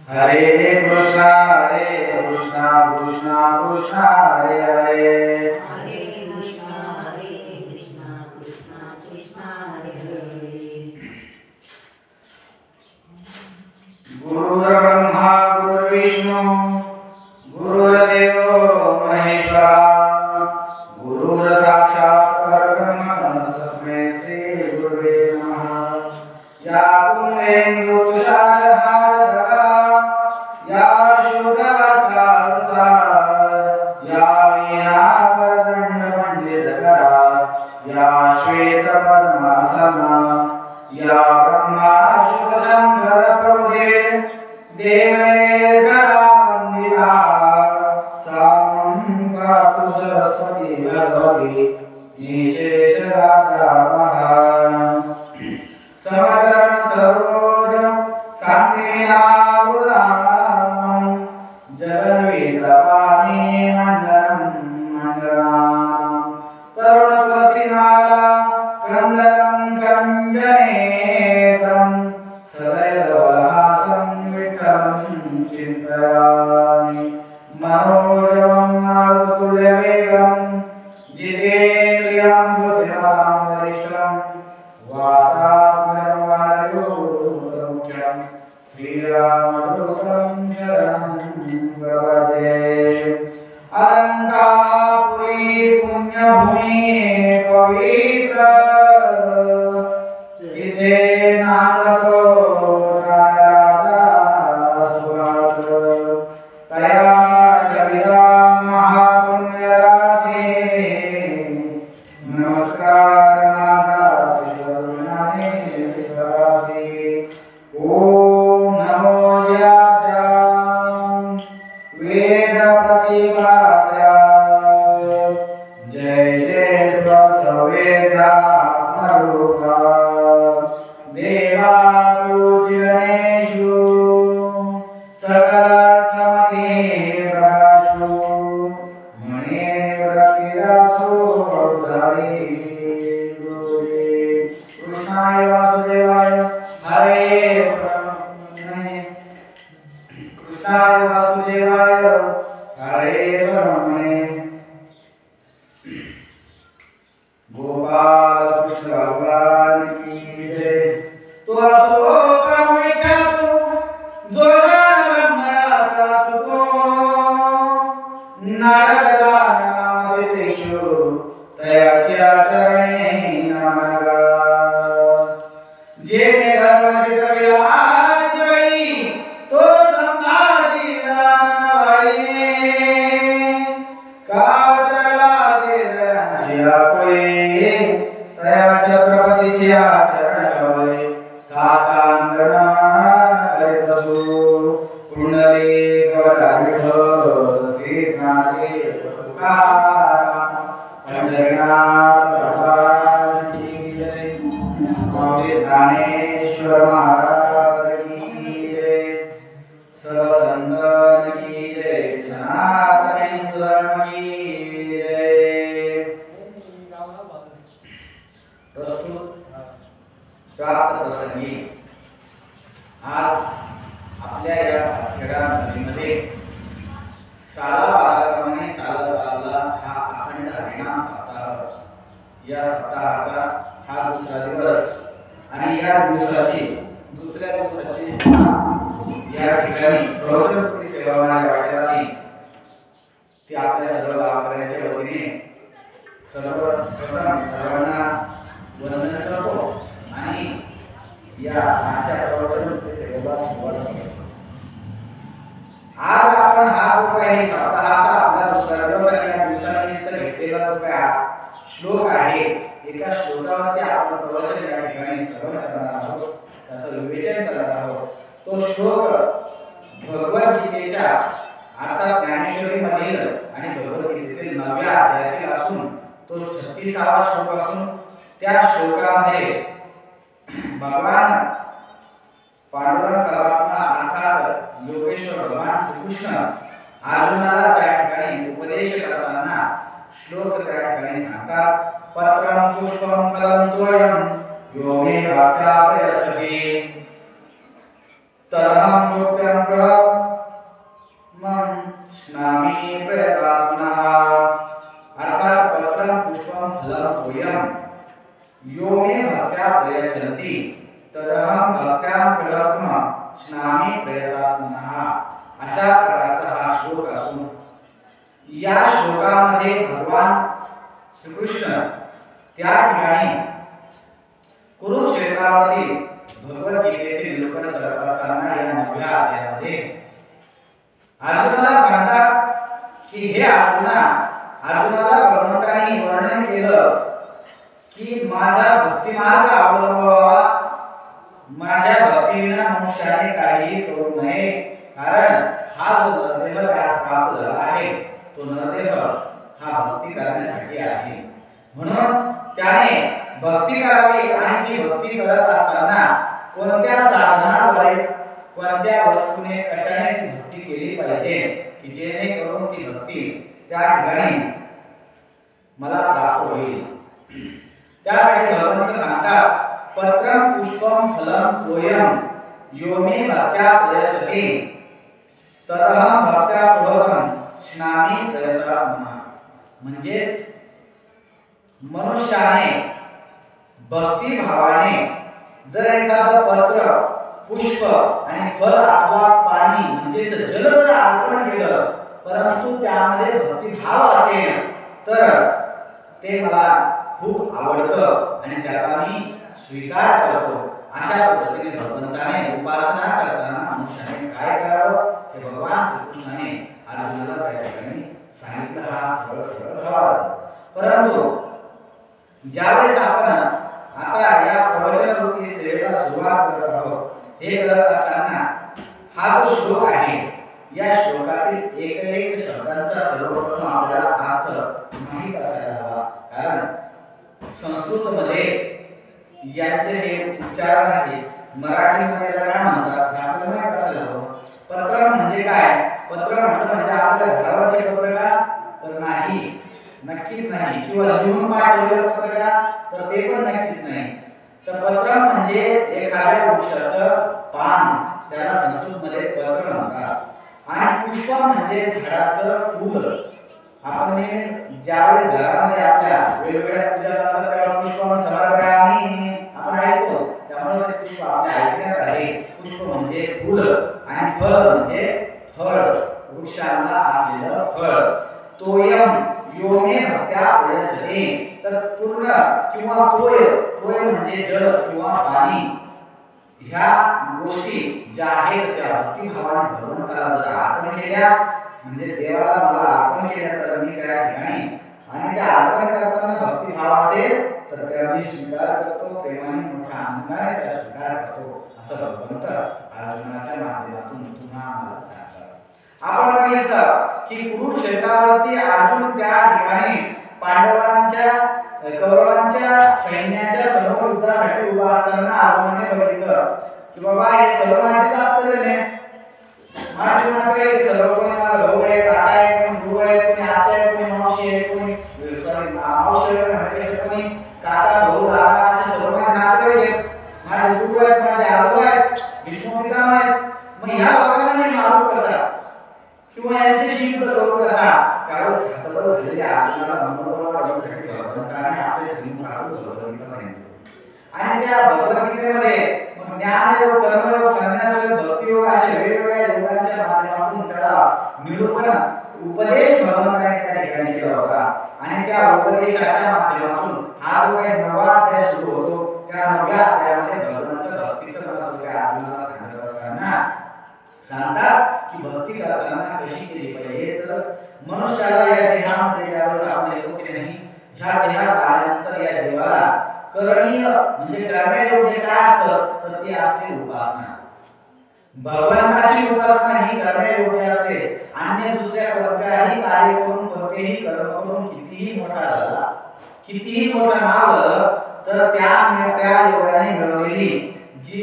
हरे कृष्णा कृष्णा कृष्णा हरे हरे। हरे कृष्णा कृष्णा कृष्णा हरे हरे। गुरुर्ब्रह्मा गुरुर्विष्णु गुरुर्देवो महेश्वरा गुरुर्साक्षात् परब्रह्म तस्मै श्री गुरुवे नमः। या कुन्देन्दुशालहारधरा या शुभवस्त्रावृता या वीणावदण्डमण्डितकरा या श्वेतपद्मासना या ब्रह्माशुभशङ्करप्रभुते देवे सदा वन्दिता सा पातु सरस्वती भगवती निशेषराजामहा। समग्रं सर्वोजं शान्तिनावुरां जगन्वितपाणि मण्डलं मण्डलां तरुणतुलसीमाला कन्दरं कञ्जनेत्रं सदैवहासं विठ्ठलं चिन्तयामि। मनोजवं मारुतुल्यवेगं जितेन्द्रियं बुद्धिमतां वरिष्ठं वातात्मजं वायुपुत्रमुख्यं श्रीरामदूतं शरणं प्रपद्ये। अलङ्कापुरी पुण्यभूमि पवित्र इति नाथको राजा सुभाष तया कविता महापुण्यराशि नमस्कार माता शिरोमणि विश्वासी। ओम नमो व्यासाय वेद प्रतिपाद्य जय जय स्ववेदात्मरूपा देवापूजनेषु सकलार्थमतीव्रासु मणिव्रतिरासु बौद्धारि गुरुवे। कृष्णाय वासुदेवाय हरे कृष्णाय वासुदेवाय हरे ब्रह्मणे गोपाल कृष्ण भगवान की जय। तो असो कर्म विख्यातो जो जान ब्रह्मयाचा सुतो नारदानामदितेषु तयाच्या चरणे नमः। जेने धर्म चितविला आजवई तो संभाजी दानवाई काजळा देवांच्या कोई तया छत्रपतीची आचरण होय साष्टांगना करेतसु कुंडली गवराविठ श्रीनाथे तुकाराम पंढरीनाथ भगवान की जय। स्वामी ज्ञानेश्वर महाराज की जय। सर्वसंतन की जय। सनातन हिंदू धर्म की जय। प्रस्तुत प्राप्त प्रसंगी आज आपल्या या खेळा नदीमध्ये सालाबाराप्रमाणे चालत आलेला हा अखंड हरिनाम सप्ताह, या सप्ताहाचा हा दुसरा दिवस आणि या दिवसाची दुसऱ्या दिवसाची या ठिकाणी प्रवचनपूर्ती सेवामाला वाटेलाही ती आपल्या सर्व गावकऱ्यांच्या वतीने सर्वप्रथम सर्वांना वंदन करतो आणि या आजच्या प्रवचनपूर्ती सेवेला सुरुवात करतो। आज आपण हा जो काही सप्ताहाचा आपला दुसरा दिवस आणि या दिवसानिमित्त घेतलेला जो काही श्लोक आहे, एका श्लोकावरती आपण प्रवचन या ठिकाणी श्रवण करणार आहोत, त्याचं विवेचन करणार आहोत। तो श्लोक भगवद्गीतेच्या अर्थात ज्ञानेश्वरीमधील आणि भगवद्गीतेतील 9व्या अध्यायातील असून तो 36वा श्लोक असून त्या श्लोकामध्ये भगवान पांडुरंग परमात्मा अर्थात योगेश्वर भगवान श्रीकृष्ण अर्जुनाला त्या ठिकाणी उपदेश करताना श्लोक त्या ठिकाणी सांगतात। पत्रं पुष्पं फलं तोयं यो मे भक्त्या प्रयच्छति तदहं भोक्तं प्रमं स्नामि प्रयतात्मनः। अर्थात पत्रं पुष्पं फलं तोयं यो मे भक्त्या प्रयच्छन्ति तदहं भक्त्या प्रयत्न स्नामि प्रयतात्मनः। अशा प्रकारचा हा श्लोक असून या श्लोकामध्ये भगवान श्रीकृष्ण त्या ठिकाणी कुरुक्षेत्रावरती भगवद्गीतेचे निरूपण करत असताना या 9व्या अध्यायामध्ये अर्जुनाला सांगतात की हे अर्जुनाला भगवंतांनी वर्णन केलं की माझा भक्ती मार्ग अवलंबावा, माझ्या भक्तीविना मनुष्याने काहीही करू नये, कारण हा जो नरदेह त्यास प्राप्त झाला आहे तो नरदेह हा भक्ती करण्यासाठी आहे। म्हणून त्याने भक्ती करावी आणि ती भक्ती करत असताना कोणत्या साधनाद्वारे कोणत्या वस्तूने कशाने ती भक्ती केली पाहिजे की जेणेकरून ती भक्ती त्या ठिकाणी मला प्राप्त होईल। त्यासाठी भगवंत सांगतात पत्रं पुष्पं फलं तोयं यो मे भक्त्या प्रयच्छति तदहं भक्त्या सुहृदं स्नामि प्रयतात्मनः। म्हणजेच मनुष्याने भक्ती भावाने जर एखादं पत्र पुष्प आणि फल अथवा पाणी म्हणजेच जल जर अर्पण केलं परंतु त्यामध्ये भक्ती भाव असेल तर ते मला खूप आवडतं आणि त्याचा मी स्वीकार करतो। अशा पद्धतीने भगवंताने उपासना करताना मनुष्याने काय करावं हे भगवान श्रीकृष्णाने अर्जुनाला त्या ठिकाणी सांगितलं। हा सरळ भाव। परंतु ज्यावेळेस आपण आता या प्रवचन रूपी सेवेला सुरुवात करत आहोत, हे करत असताना हा जो श्लोक आहे या श्लोकातील एक शब्दांचा सर्वप्रथम आपल्याला अर्थ माहित असायला हवा, कारण संस्कृत मध्ये याचे हे उच्चारण आहे। मराठी मध्ये याला काय म्हणतात हे आपल्याला माहित असायला हवं। पत्र म्हणजे काय? पत्र म्हणजे आपल्या घरावरचे पत्र का? तर नाही, नक्कीच नाही। किंवा लिहून पाठवलेलं पत्र का? तर ते पण नक्कीच नाही। तर पत्र म्हणजे एखाद्या वृक्षाचं पान, त्याला संस्कृत मध्ये पत्र म्हणतात। आणि पुष्प म्हणजे झाडाचं फूल। आपण ज्यावेळेस घरामध्ये आपल्या वेगवेगळ्या पूजा चालतात तेव्हा पुष्पम समर्पयामि आपण ऐकतो, त्यामुळे ते पुष्प आपल्या ऐकण्यात आहे। पुष्प म्हणजे फूल आणि फळ म्हणजे फळ, वृक्षाला असलेलं फळ। तोयम यो मे भक्त्या प्रयच्छति, तर पूर्ण किंवा तोय म्हणजे जल किंवा पाणी, ह्या गोष्टी ज्या आहेत त्या भक्ती भावाने भगवंताला जर अर्पण केल्या म्हणजे देवाला मला अर्पण केल्या तर मी त्या ठिकाणी आणि त्या अर्पण करताना भक्ती भाव असेल तर त्या मी स्वीकार करतो, प्रेमाने मोठ्या आनंदाने त्या स्वीकार करतो, असं भगवंत अर्जुनाच्या माध्यमातून पुन्हा आम्हाला सांगतात। आपण बघितलं की कुरुक्षेत्रावरती अर्जुन त्या ठिकाणी पांडवांच्या कौरवांच्या सैन्याच्या समोर युद्धासाठी उभा असताना अर्जुनाने बघितलं की बाबा हे सर्व माझे आपले नाही, माझे नाते सर्व कोणी भाऊ आहे, काका आहे, कोणी भाऊ आहे, कोणी आत्या आहे, कोणी मावशी आहे, कोणी मावशी आहे, म्हणजे कोणी काका भाऊ दादा असे सर्व माझे नाते आहेत, माझे गुरु आहेत, माझे आजोबा आहेत, भीष्म पितामह आहेत। मग ह्या लोकांना मी मारू कसा किंवा यांच्याशी युद्ध करू कसा? त्यावेळेस हतबल झालेल्या अर्जुनाला मनोबल वाढवण्यासाठी भगवंताने आपले श्रीमुखातून भगवद्गीता सांगितली आणि त्या भगवद्गीतेमध्ये ज्ञानयोग, कर्मयोग, संन्यासयोग, भक्तियोग अशा वेगवेगळ्या योगांच्या माध्यमातून त्याला निरूपण उपदेश भगवंताने त्या ठिकाणी केला होता। आणि त्या उपदेशाच्या माध्यमातून हा जो काही 9वा अध्याय सुरू होतो त्या 9व्या अध्यायामध्ये भगवंत भक्तीचं महत्त्व त्या अर्जुनाला सांगत असताना सांगतात की भक्ती करताना कशी केली पाहिजे। तर मनुष्याला या देहामध्ये ज्यावेळेस आपण येतो की नाही, ह्या देहात आल्यानंतर या जीवाला करणीय म्हणजे करण्यायोग्य काय असतं तर ती असते उपासना। भगवंताची उपासना ही करण्यायोग्य असते। अन्य दुसऱ्या कोणत्याही कार्य करून कोणतेही कर्म करून कितीही मोठा झाला, कितीही मोठं नाव झालं तर त्या योगाने मिळवलेली जी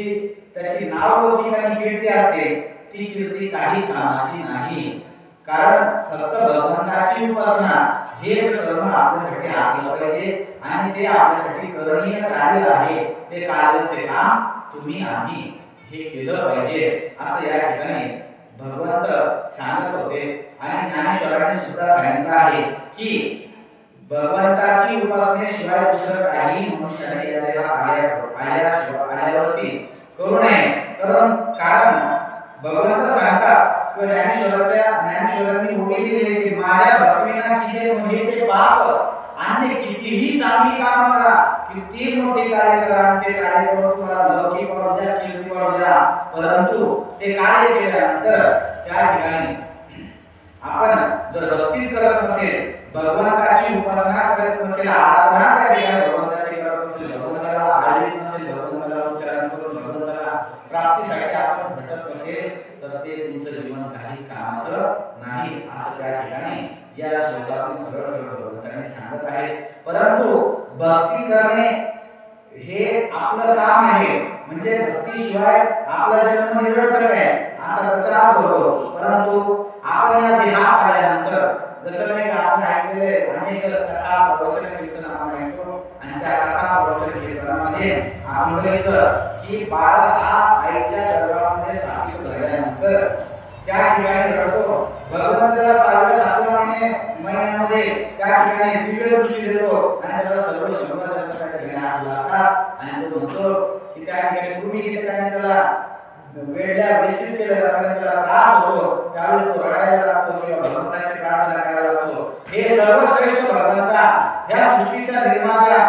त्याची नावलौकिक आणि कीर्ती असते ती कीर्ती काही कामाची नाही। कारण फक्त भगवंताची उपासना हेच कर्म आपल्यासाठी असलं पाहिजे आणि ते आपल्यासाठी करणीय कार्य आहे। ते कार्याचे काम तुम्ही आम्ही हे केलं पाहिजे असं या ठिकाणी भगवंत सांगत होते. आणि ज्ञानेश्वरांनी सुद्धा सांगितलं आहे की भगवंताची उपासनेशिवाय दुसरं काही मनुष्याने या देहात आल्यावरती करू नये. कारण भगवंत सांगतात किंवा ज्ञानेश्वरांनी उभी दिली की माझ्या भक्तीविना किजे म्हणजे ते पाप अन्य कितीही चांगली कामं करा, किती मोठी कार्य करा, ते कार्य करून तुम्हाला लौकिक वाढू द्या, कीर्ती वाढू द्या, परंतु ते कार्य केल्यानंतर त्या ठिकाणी आपण जर भक्तीच करत नसेल, भगवंताची उपासना करत नसेल, आराधना त्या ठिकाणी भगवंताची करत नसेल, भगवंताला आळीत नसेल, भगवंताला उच्चारण करून भगवंताला प्राप्तीसाठी आपण झटत नसेल, तर ते तुमचं जीवन काही कामाचं नाही असं त्या ठिकाणी या श्लोकातून सरळ सरळ भगवंताने सांगत आहे. परंतु भक्ती करणे हे आपलं काम आहे, म्हणजे भक्तीशिवाय आपला जन्म निरर्थक आहे असा त्याचा अर्थ होतो. परंतु आपण या देहात आल्यानंतर जसं नाही का आपण ऐकलेले अनेक कथा प्रवचन कीर्तन आपण ऐकतो आणि त्या कथा प्रवचन कीर्तनामध्ये आपण बघितलं की बाळ हा आईच्या गर्भामध्ये स्थापित झाल्यानंतर त्या ठिकाणी रडतो. भगवंत त्याला 7व्या महिन्यामध्ये त्या ठिकाणी दिव्य दृष्टी देतो आणि त्याला सर्व शंभर जन्म त्या ठिकाणी लागतात आणि तो म्हणतो की त्या ठिकाणी पूर्वी कीटकाने त्याला वेळल्या विस्तृत केलं जातं आणि त्याला त्रास होतो, त्यावेळेस तो रडायला लागतो किंवा भगवंताची प्रार्थना करायला लागतो. हे सर्वश्रेष्ठ भगवंता, या सृष्टीचा निर्माता,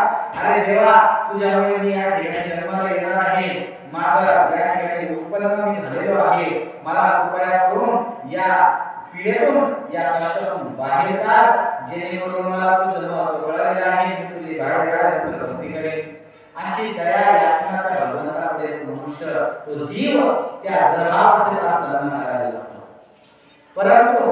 अरे देवा तुझ्यामुळे मी या ठिकाणी जन्माला येणार आहे, माझा या ठिकाणी उत्पन्न मी झालेलो आहे, मला कृपया करून या पीडेतून या कष्टातून बाहेर काढ, जेणेकरून मला तू जन्म कळलेला आहे, मी तुझी बाहेर भक्ती करेन. अशी दया याचना त्या भगवंताकडे मनुष्य तो जीव त्या गर्भावस्थेत असताना करायला लागतो. परंतु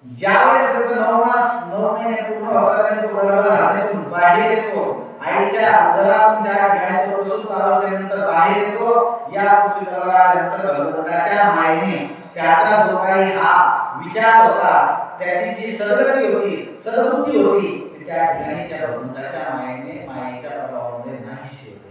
ज्यावेळेस त्याचं 9 महिने पूर्ण होतात आणि तो गर्भधारणेतून बाहेर येतो, आईच्या उदरातून त्या ठिकाणी तो प्रसूत अवस्थेनंतर बाहेर येतो, या पृथ्वीवर आल्यानंतर भगवंताच्या मायेने त्याचा जो काही हा विचार होता, त्याची जी सद्गती होती, सद्बुद्धी होती, त्या ठिकाणी त्या भगवंताच्या मायेच्या प्रभावामध्ये नाहीशी होते.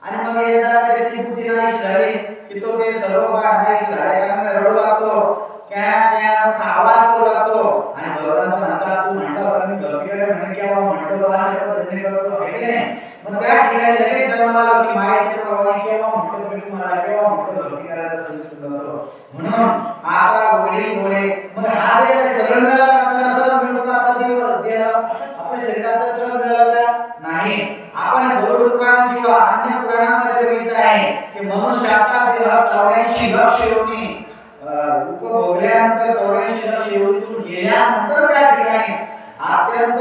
आणि मग एकदा त्याची बुद्धी नाहीशी झाली की तो ते सर्व बाळ नाहीशी झाल्याकारणाने रडू लागतो, मोठा आवाज करू लागतो आणि भगवंत म्हणतात तू म्हणता होता मी भक्तीकडे म्हणे केव्हा म्हणतो अशा पद्धतीने करतो आहे की नाही. मग त्या ठिकाणी लगेच जन्माला आला की मायेच्या प्रभावाने केव्हा म्हणतो की तुम्हाला केव्हा म्हणतो भक्ती करायचा समजून जातो. म्हणून आता वडील डोळे मग हा देव सरळ झाला आपल्याला सरळ मिळतो का? आपला देह आपल्या शरीरात सरळ मिळाला नाही. आपण गरुड पुराण किंवा अन्य पुराणांमध्ये बघितलं आहे की मनुष्याचा देह 84 लक्ष योनी उपभोगल्यानंतर 84 लक्ष योनीतून गेल्यानंतर त्या ठिकाणी अत्यंत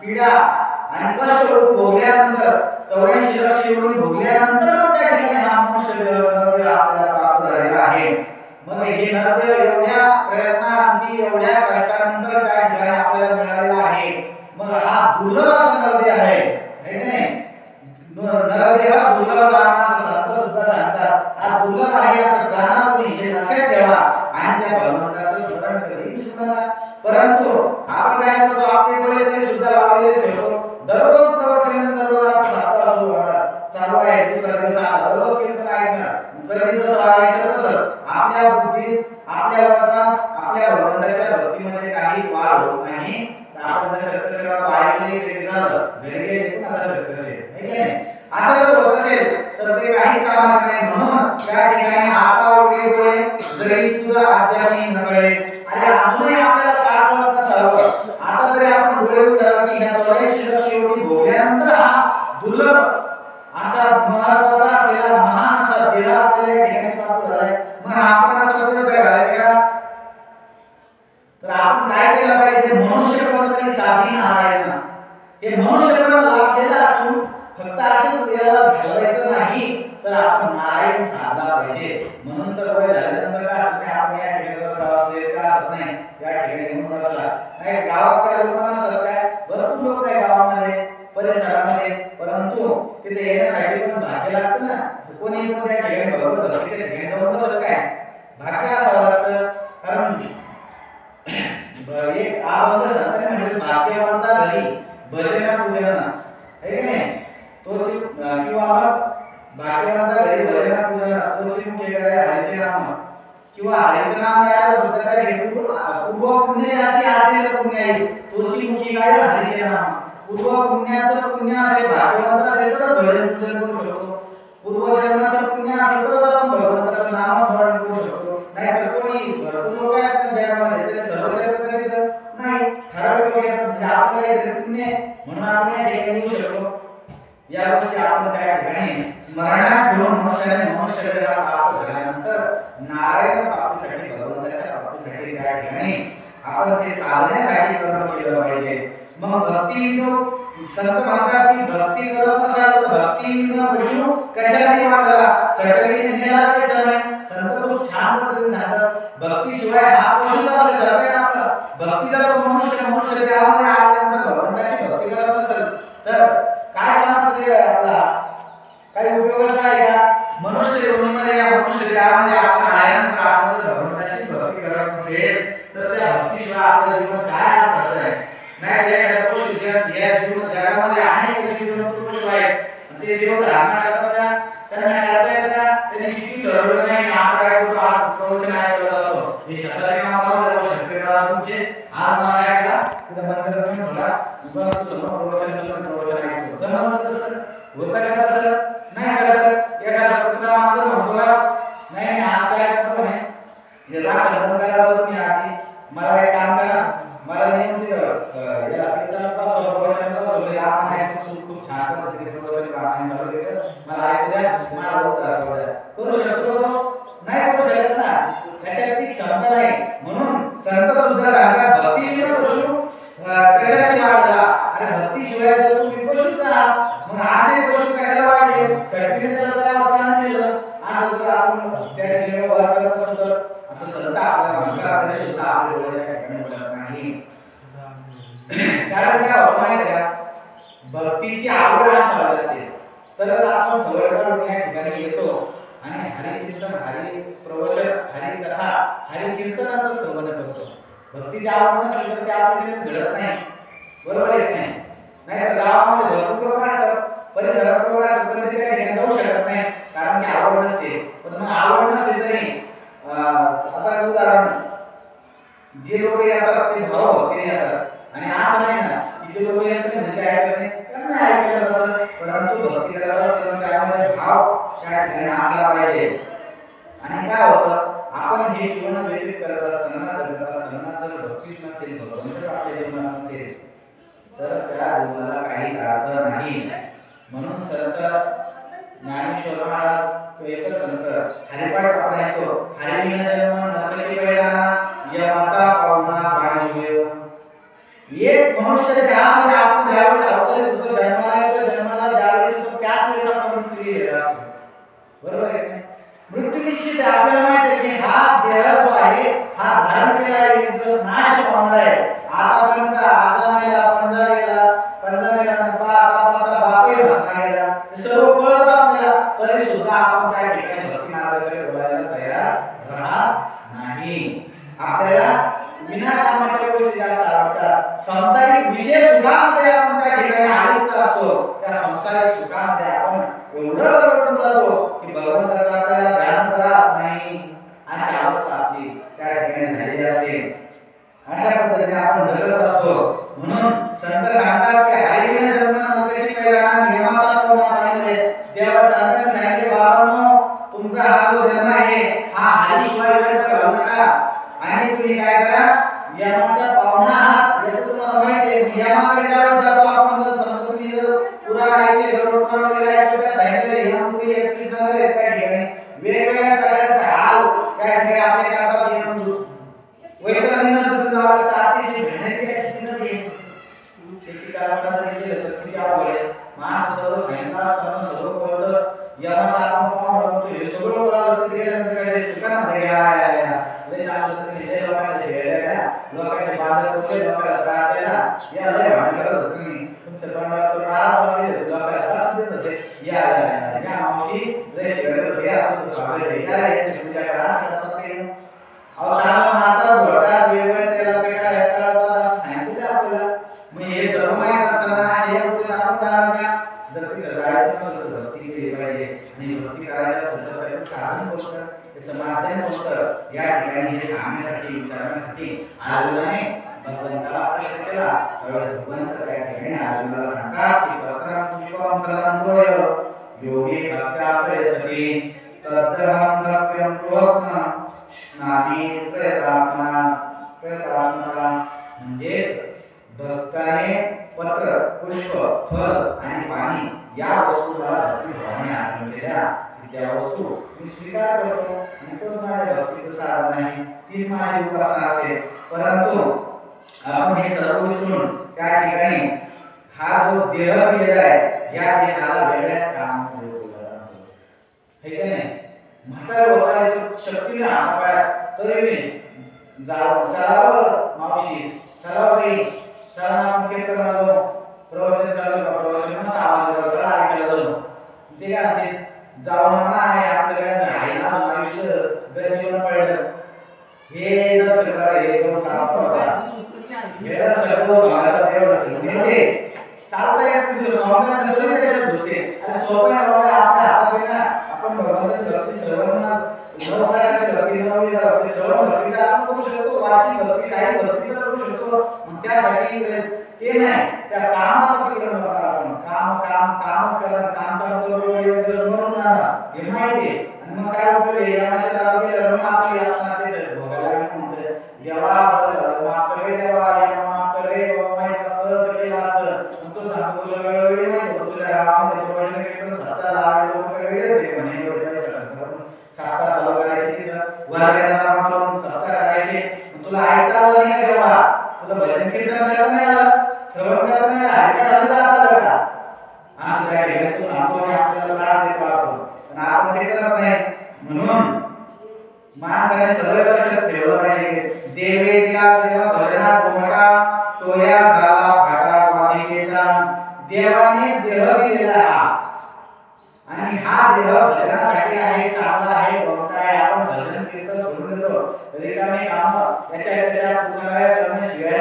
पीडा आणि कष्ट भोगल्यानंतर 84 लक्ष योनी भोगल्यानंतर मग त्या ठिकाणी हा मनुष्य देह आपल्याला प्राप्त झालेला आहे. मग हे नरदेह एवढ्या प्रयत्नांती एवढ्या कष्टानंतर त्या ठिकाणी आपल्याला मिळालेला आहे. मग हा दुर्लभ असा नरदेह आहे की नाही. नरदेह दुर्लभ जाणं असं संत सुद्धा सांगतात. हा दुर्लभ आहे असं जाणा तुम्ही हे लक्षात ठेवा आणि त्या भगवंताचं स्मरण कधीही विसरू नका. परंतु आपण काय करतो, आपले डोळे तरी सुद्धा लावलेलेच ठेवतो. दररोज प्रवचन दररोज आपण 7 वाजता चालू आहे, दुसरा दिवस दररोज कीर्तन ऐकणार, जरी जसं वागायचं तसं आपल्या बुद्धीत आपल्या वर्तनात आपल्या भगवंताच्या भक्तीमध्ये काहीच वाढ होत नाही. आपण जसं ऐकले ते झालं, घरी गेले पुन्हा तसंच आहे की नाही. असं जर होत असेल तर ते काही कामाचं नाही. म्हणून त्या ठिकाणी आता डोळे जरी तुझं आज्ञानी नकळे, अरे अजूनही आपल्याला का कळत नसावं, आता तरी आपण डोळे उघडावे की ह्या 84 लक्ष एवढी भोगल्यानंतर हा दुर्लभ असा महत्वाचा असलेला महान असा देह आपल्याला या ठिकाणी प्राप्त झालाय. मग आपण असं प्रयत्न करायचा का? तर आपण काय केलं पाहिजे, मनुष्यपण तरी साधी नारायण, हे मनुष्यपण लाभलेलं असून फक्त असंच याला घालवायचं नाही, तर आपण नारायण साधला पाहिजे. म्हणून तर वय झाल्यानंतर काय असत नाही, आपण या ठिकाणी काय असत नाही, या ठिकाणी म्हणून असला नाही. गावात काय लोक नसतात काय, भरपूर लोक आहे गावामध्ये परिसरामध्ये, परंतु तिथे येण्यासाठी पण भाग्य लागतं ना. कोणी पण त्या ठिकाणी भगवत भक्तीच्या ठिकाणी जाऊन कसं काय भाग्य असावं लागतं. कारण एक अभंग संतांनी म्हटले भाग्यवंता घरी भजन पूजन आहे की नाही. तो किंवा मग बाकीच्यांचा घरी भजन पूजन तोची मुख्य काय हरीचे नाम किंवा हरीचे नाम घ्यायला सुद्धा काय पूर्व पुण्य याची असेल पुण्य आहे तोची मुख्य काय हरीचे नाम पूर्व पुण्याचं पुण्य असेल भाग्यवंत असेल तर भजन पूजन करू शकतो पूर्व जन्माचं पुण्य असेल तर आपण भगवंताचं नाम स्मरण करू शकतो नाही तर कोणी भरपूर लोक आहेत जगामध्ये ते सर्व जगात नाही ठराविक लोक आहेत म्हणजे आपल्याला पुण्य म्हणून आपण या ठिकाणी येऊ शकतो या गोष्टी आपण त्या ठिकाणी स्मरणात ठेवून मनुष्याला प्राप्त झाल्यानंतर नारायण प्राप्तीसाठी भगवंताच्या प्राप्तीसाठी त्या ठिकाणी आपण ते साधण्यासाठी कर्म केलं पाहिजे मग भक्ती विनोद संत म्हणतात की भक्ती करत नसाल तर भक्ती विनोद विष्णू कशाशी मागला सटवीने नेला पैसा नाही संत खूप छान पद्धतीने सांगतात भक्ती शिवाय हा पशुच असल्यासारखं आपलं भक्ती जर तो मनुष्य देहामध्ये आल्यानंतर भगवंताची भक्ती करत नसेल तर काय कामाचं देव आहे आपला काही उपयोगाचा आहे का मनुष्य योनीमध्ये या मनुष्य देहामध्ये आपण आल्यानंतर आपण जर भगवंताची भक्ती करत नसेल तर त्या भक्तीशिवाय आपलं जीवन काय अर्थाचं आहे नाही त्या एखाद्या पशुच्या या जीवन जगामध्ये अनेक जीवजंतू पशु आहेत ते जीवन धारणा करतात त्यांना करता येतं का त्यांनी किती ठरवलं नाही आज काय होतं आज प्रवचन ऐकलं जातो हे शब्दाचे नाव मला शक्य करा तुमचे आज मला काय केला तिथं मंदिर तुम्ही थोडा विश्वास समोर प्रवचन ऐकतो जमलं तसं होतं का तसं नाही करत एखादा पुत्र माझं म्हणतो नाही आज काय करतो म्हणे याला कल्पना करावं तुम्ही आजी मला एक काम करा मला नाही म्हणते या कीर्तनाचा प्रवचनाचा सोडले आपण ऐकतो खूप छान पद्धतीने प्रवचन रामायण चालू केलं मला ऐकू द्या मला उत्तर द्या करू शकतो तो नाही करू शकत ना त्याच्यात ती क्षमता नाही म्हणून संत सुद्धा सांगतात भक्तीने पशु कशाशी मारला अरे भक्ती शिवाय जर तुम्ही पशुच आहात मग असे पशु कशाला वाढले सटवीने तर त्या वाचकाने नेलं असं जर आपण त्या ठिकाणी व्यवहार करत असतो तर असं संत आपल्याला म्हणतात तरी सुद्धा आपल्या डोळ्याच्या ठिकाणी बोलत नाही कारण काय होतं माहिती का भक्तीची आवड असावी लागते तरच आपण सवयीप्रमाणे या ठिकाणी येतो आणि हरिचिंतन हरी प्रवचन हरी कथा हरी कीर्तनाचं श्रवण करतो भक्तीची आवड नसेल तर ते आपल्या जीवनात घडत नाही बरोबर आहे नाही नाहीतर गावामध्ये भरपूर लोक असतात परिसरात लोक असतात पण ते त्या ठिकाणी जाऊ शकत नाही कारण की आवड नसते पण मग आवड नसली तरी आता उदाहरण जे लोक येतात ते भावभक्तीने येतात आणि असं नाही ना की जे लोक येतात म्हणजे ते ऐकत नाही त्यांना ऐकायला जातात परंतु भक्ती करायला असताना त्यामध्ये भाव त्या ठिकाणी असला पाहिजे आणि काय होतं आपण हे जीवन व्यतीत करत असताना जगत असताना जर भक्तीच नसेल भगवंत आपल्या जीवनात नसेल तर त्या जीवनाला काही अर्थ नाही म्हणून संत ज्ञानेश्वर महाराज एकच संत हरिपाठ आपण ऐकतो हरिविना जन्म नरकाची पैदाना यमाचा पावना पाणी एक मनुष्य देहामध्ये आपण ज्यावेळेस अवतरित होतो जन्माला ज्यावेळेस येतो त्याच वेळेस आपण मृत्यू गेलेला असतो बरोबर आहे मृत्यू निश्चित आहे आपल्याला माहिती आहे की हा देह जो आहे हा धारण केला आहे एक दिवस नाश पावणार आहे आतापर्यंत आजामेला पंजामेला पाता बापही भसना गेला हे सर्व कळत आपल्याला तरी सुद्धा आपण त्या ठिकाणी भक्ती मार्गाकडे वळायला तयार राहत नाही आपल्याला विनाकामाच्या गोष्टी जास्त आवडतात संसारिक विषय सुखामध्ये आपण त्या ठिकाणी आलिप्त असतो त्या संसारिक सुखामध्ये आपण एवढं बरबटून जातो की भगवंताचा आपल्याला ध्यानच राहत नाही अशी अवस्था आपली त्या ठिकाणी झालेली असते अशा पद्धतीने आपण जगत असतो म्हणून संत सांगतात की हरिविना जन्म नरकाची पैदाना नियमाचा पावना पाणी देवा संतांनी सांगितले बाबांनो तुमचा हा जो जन्म आहे हा हरीशिवाय व्यर्थ घालू नका आणि तुम्ही काय करा यमाचा पावना आहात याचं तुम्हाला माहिती आहे यमाकडे ज्यावेळेस जातो आपण जर समजा तुम्ही जर पुराण ऐकले गरुड पुराण वगैरे ऐकलं तर सांगितलं यमपुरी 31 नगर आहे त्या ठिकाणी वेगवेगळ्या प्रकारचे हाल त्या ठिकाणी आपले करतात यमदूत वैतरणीनं दुसरं जावं लागतं अतिशय भयानक अशी नदी आहे त्याची कल्पना जर केलं तर किती अवघड आहे मास सर्व सांगितलं असताना सर्व कळतं यमाचा आपण पाहून म्हणतो हे सगळं कळलं तर गेल्यानंतर काय सुखामध्ये गेला लय चांगलं तुम्ही लय लोकांना शिवायला लोकांचे बाजार करतोय लोकांना त्रास द्यायला या लय भांडण करत होते तुम्ही तुमच्या तोंडावर तर नाराज वाटले लोकांना त्रास देत होते या मावशी लय शिवायला होते या तुमचं स्वागत आहे या याची पूजा करा असं करतात ते अहो चांगला मारतात झोडतात वेगवेगळ्या तेलाचे कडा करतात असं सांगितलं आपल्याला मग हे सर्व माहीत असताना असे या गोष्टी आपण जाणार का जर तिथं करायचं असेल तर भक्ती केली पाहिजे आणि भक्ती करायचं असेल तर त्याचं साधन कोणतं त्याचं माध्यम कोणतं या ठिकाणी हे सांगण्यासाठी विचारण्यासाठी अर्जुनाने भगवंताला प्रश्न केला. त्यावेळी भगवंत त्या ठिकाणी अर्जुनाला सांगतात की तत्रं पुष्पं फलंतोय योगी भक्त्या प्रयच्छति तद्धं भक्त्यं प्रोक्तं स्नामी प्रयतात्मा म्हणजे भक्ताने पत्र पुष्प फल आणि पाणी या वस्तूला भक्ती भावने अर्पण केल्या की त्या वस्तू मी स्वीकार करतो आणि तोच माझ्या भक्तीचं साधन आहे तीच माझी उपासना असते. परंतु आपण हे सर्व विसरून त्या ठिकाणी हा जो देह दिलेला आहे या देहाला वेगळ्याच काम करतो हे का नाही. म्हातारा होता शक्तीने हातापाय तरी मी चला मावशी चला बाई चला कीर्तन आलो प्रवचन चालू प्रवचन मस्त आवाज येतो चला ऐकायला जाऊ ते काय म्हणते जाऊ नका आहे आपलं काय आहे ना आयुष्य गरजेवर पडलं हे जर सगळं हे करून काम होता हे जर सगळं समाजाला तेवढं असेल ते चालतं आहे तुझं समाजात तरी त्याच्यात घुसते आणि सोपं आहे बाबा आपल्या हातात आहे ना आपण भगवंताची भक्ती सर्वांना भगवंताची भक्ती नवली भक्ती सर्व भक्ती आपण करू शकतो वाची भक्ती काही भक्ती तर करू शकतो मग त्यासाठी ते नाही त्या कामात तिकडे बघा आपण कामच करणार काम करून म्हणून हे माहिती आणि मग काय उपयोग आहे यामध्ये दारू केलं मग आपण यातना ते भोगायला म्हणतोय देवा माफ करे देवा माफ करे बाबा माहित असतं तर केलं असतं तो सांगतो तुला वेळोवेळी माहिती होतं तुझ्या गावामध्ये प्रवचन कीर्तन सत्ता लावायला लोक वेळ येते म्हणे एवढे पैसे खर्च करून सत्ता चालू करायची तिथं वर्गाला करून सत्ता करायची तुला ऐकता आलं नाही देवा तुला भजन कीर्तन करता नाही आलं श्रवण करता नाही आलं ऐका झालं का असं काय केलं तू सांगतो आणि आपल्याला त्रास देत राहतो पण आपण ते करत नाही. म्हणून माणसाने सदैव लक्षात ठेवलं पाहिजे देवे दिला देवा भजना कोमटा तोया झाला फाटा वादिकेचा देवाने देह दिलेला आणि हा देह भजनासाठी आहे चांगला आहे कोणता आहे आपण भजन कीर्तन सोडून देतो रिकामे काम त्याच्या पुस्तकाला करणं शिवाय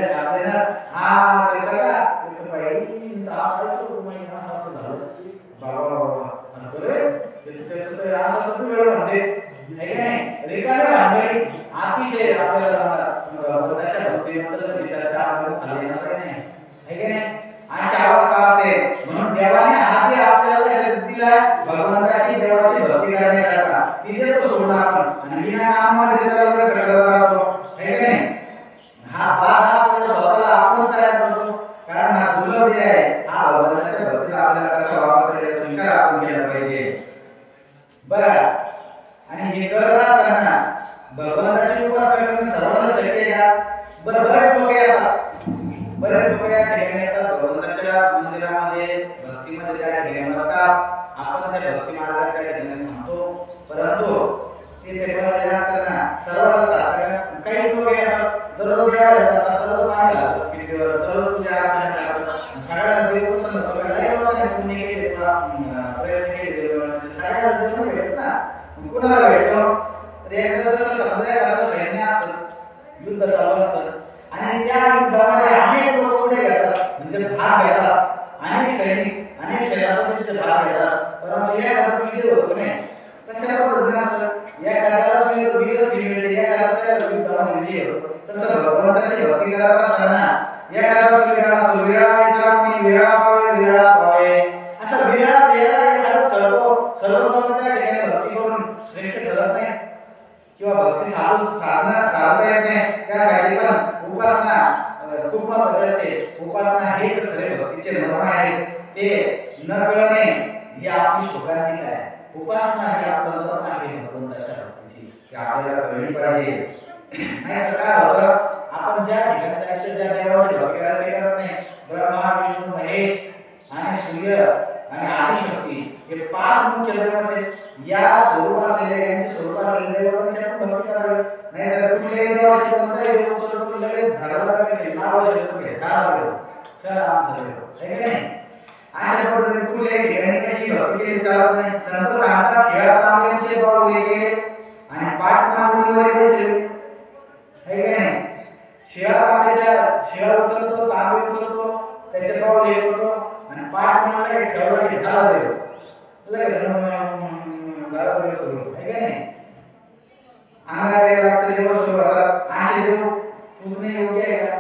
साधनं हा त्याचं का त्याचं पाहिजे असं झालं बाबा अरे त्याचं तर असं वेळ म्हणते नाही रिकामे भांडवली अतिशय आपल्याला जमणार त्याच्या भक्तीनंतर विचाराचा आपण खाली येणार नाही आहे की नाही अशी अवस्था असते. म्हणून देवाने आधी आपल्याला दिला भगवंताची देवाची भक्ती करण्याकरता तिथे तो सोडणार आपण आणि बिना कामामध्ये त्याला करत राहतो आहे की नाही. हा बाधा आपल्याला स्वतःला आपणच तयार करतो कारण हा दुर्लभ देह आहे हा भगवंताच्या भक्तीला आपल्याला कसा वापरता याचा विचार आपण केला पाहिजे बरं. आणि हे करत असताना भगवंताची उपासना करणं सर्वांना शक्य आहे का बरेच लोक या ठिकाणी येतात भगवंताच्या मंदिरामध्ये भक्तीमध्ये त्या ठिकाणी बसतात आपण त्या भक्ती मार्गात त्या ठिकाणी थांबतो परंतु तिथे बसलेले असताना सर्वांना साथ काही लोक येतात दररोज जेवायला जातात दररोज पाणी घालतात पिठीवर दररोज पूजा अर्चना करतात सगळ्यांना देव प्रसन्न होतो काही लोकांनी पुण्य केले प्रयत्न केले सगळ्यांना देव भेटत ना कुणाला भेटतो तर एकदा जसं समजा एखादं सैन्य असतं युद्ध चालू असतं आणि त्या युद्धामध्ये अनेक लोक पुढे घेतात म्हणजे भाग घेतात अनेक सेनापती तिथे भाग घेतात परंतु एखादा विजय होतो नाही तशा पद्धतीने असतं एखाद्याला विजय मिळते एखाद्याला युद्धामध्ये विजय होतो तसं भगवंताची भक्ती करत असताना एखादा विरळा पावे असं विरळा एखादाच करतो सर्व लोक त्या ठिकाणी भक्ती करून श्रेष्ठ ठरत नाही किंवा भक्ती साधता येत नाही त्यासाठी पण उपासना खूप महत्त्वाची असते. उपासना हेच खरे भक्तीचे मर्म आहे ते न कळणे ही आपली शोकांतिका आहे. उपासना ही आपलं मर्म आहे भगवंताच्या भक्तीची की आपल्याला कळली पाहिजे नाही तर काय होतं आपण ज्या ठिकाणी जायचं ज्या देवाची भक्ती करायची करत नाही ब्रह्मा विष्णू महेश आणि सूर्य आणि आदिशक्ती हे पाच मुख्य दैवत आहेत या स्वरूप असलेले यांचे स्वरूप असलेले दैवतांची आपण भक्ती करावी नाही तर कुठल्याही देवाची कोणताही देव स्वरूप लगेच धरायला लागले नाव शब्द घ्यायचा सर आमचं देव आहे की नाही. अशा पद्धतीने कुठल्याही ठिकाणी कशी भक्ती केली चालत नाही. संत सांगतात शिळा तांब्याचे पाऊल लेके आणि पाठ मांडीवर बसले आहे की नाही. शिळा उचलतो तांबे उचलतो त्याचे पाऊल हे करतो आणि पाठ म्हणाले ठेवलं की झाला देव लगेच झाला देव सुरू आहे का नाही अंगाला लागतं देव सुरू होतात असे देव पूजणे योग्य आहे का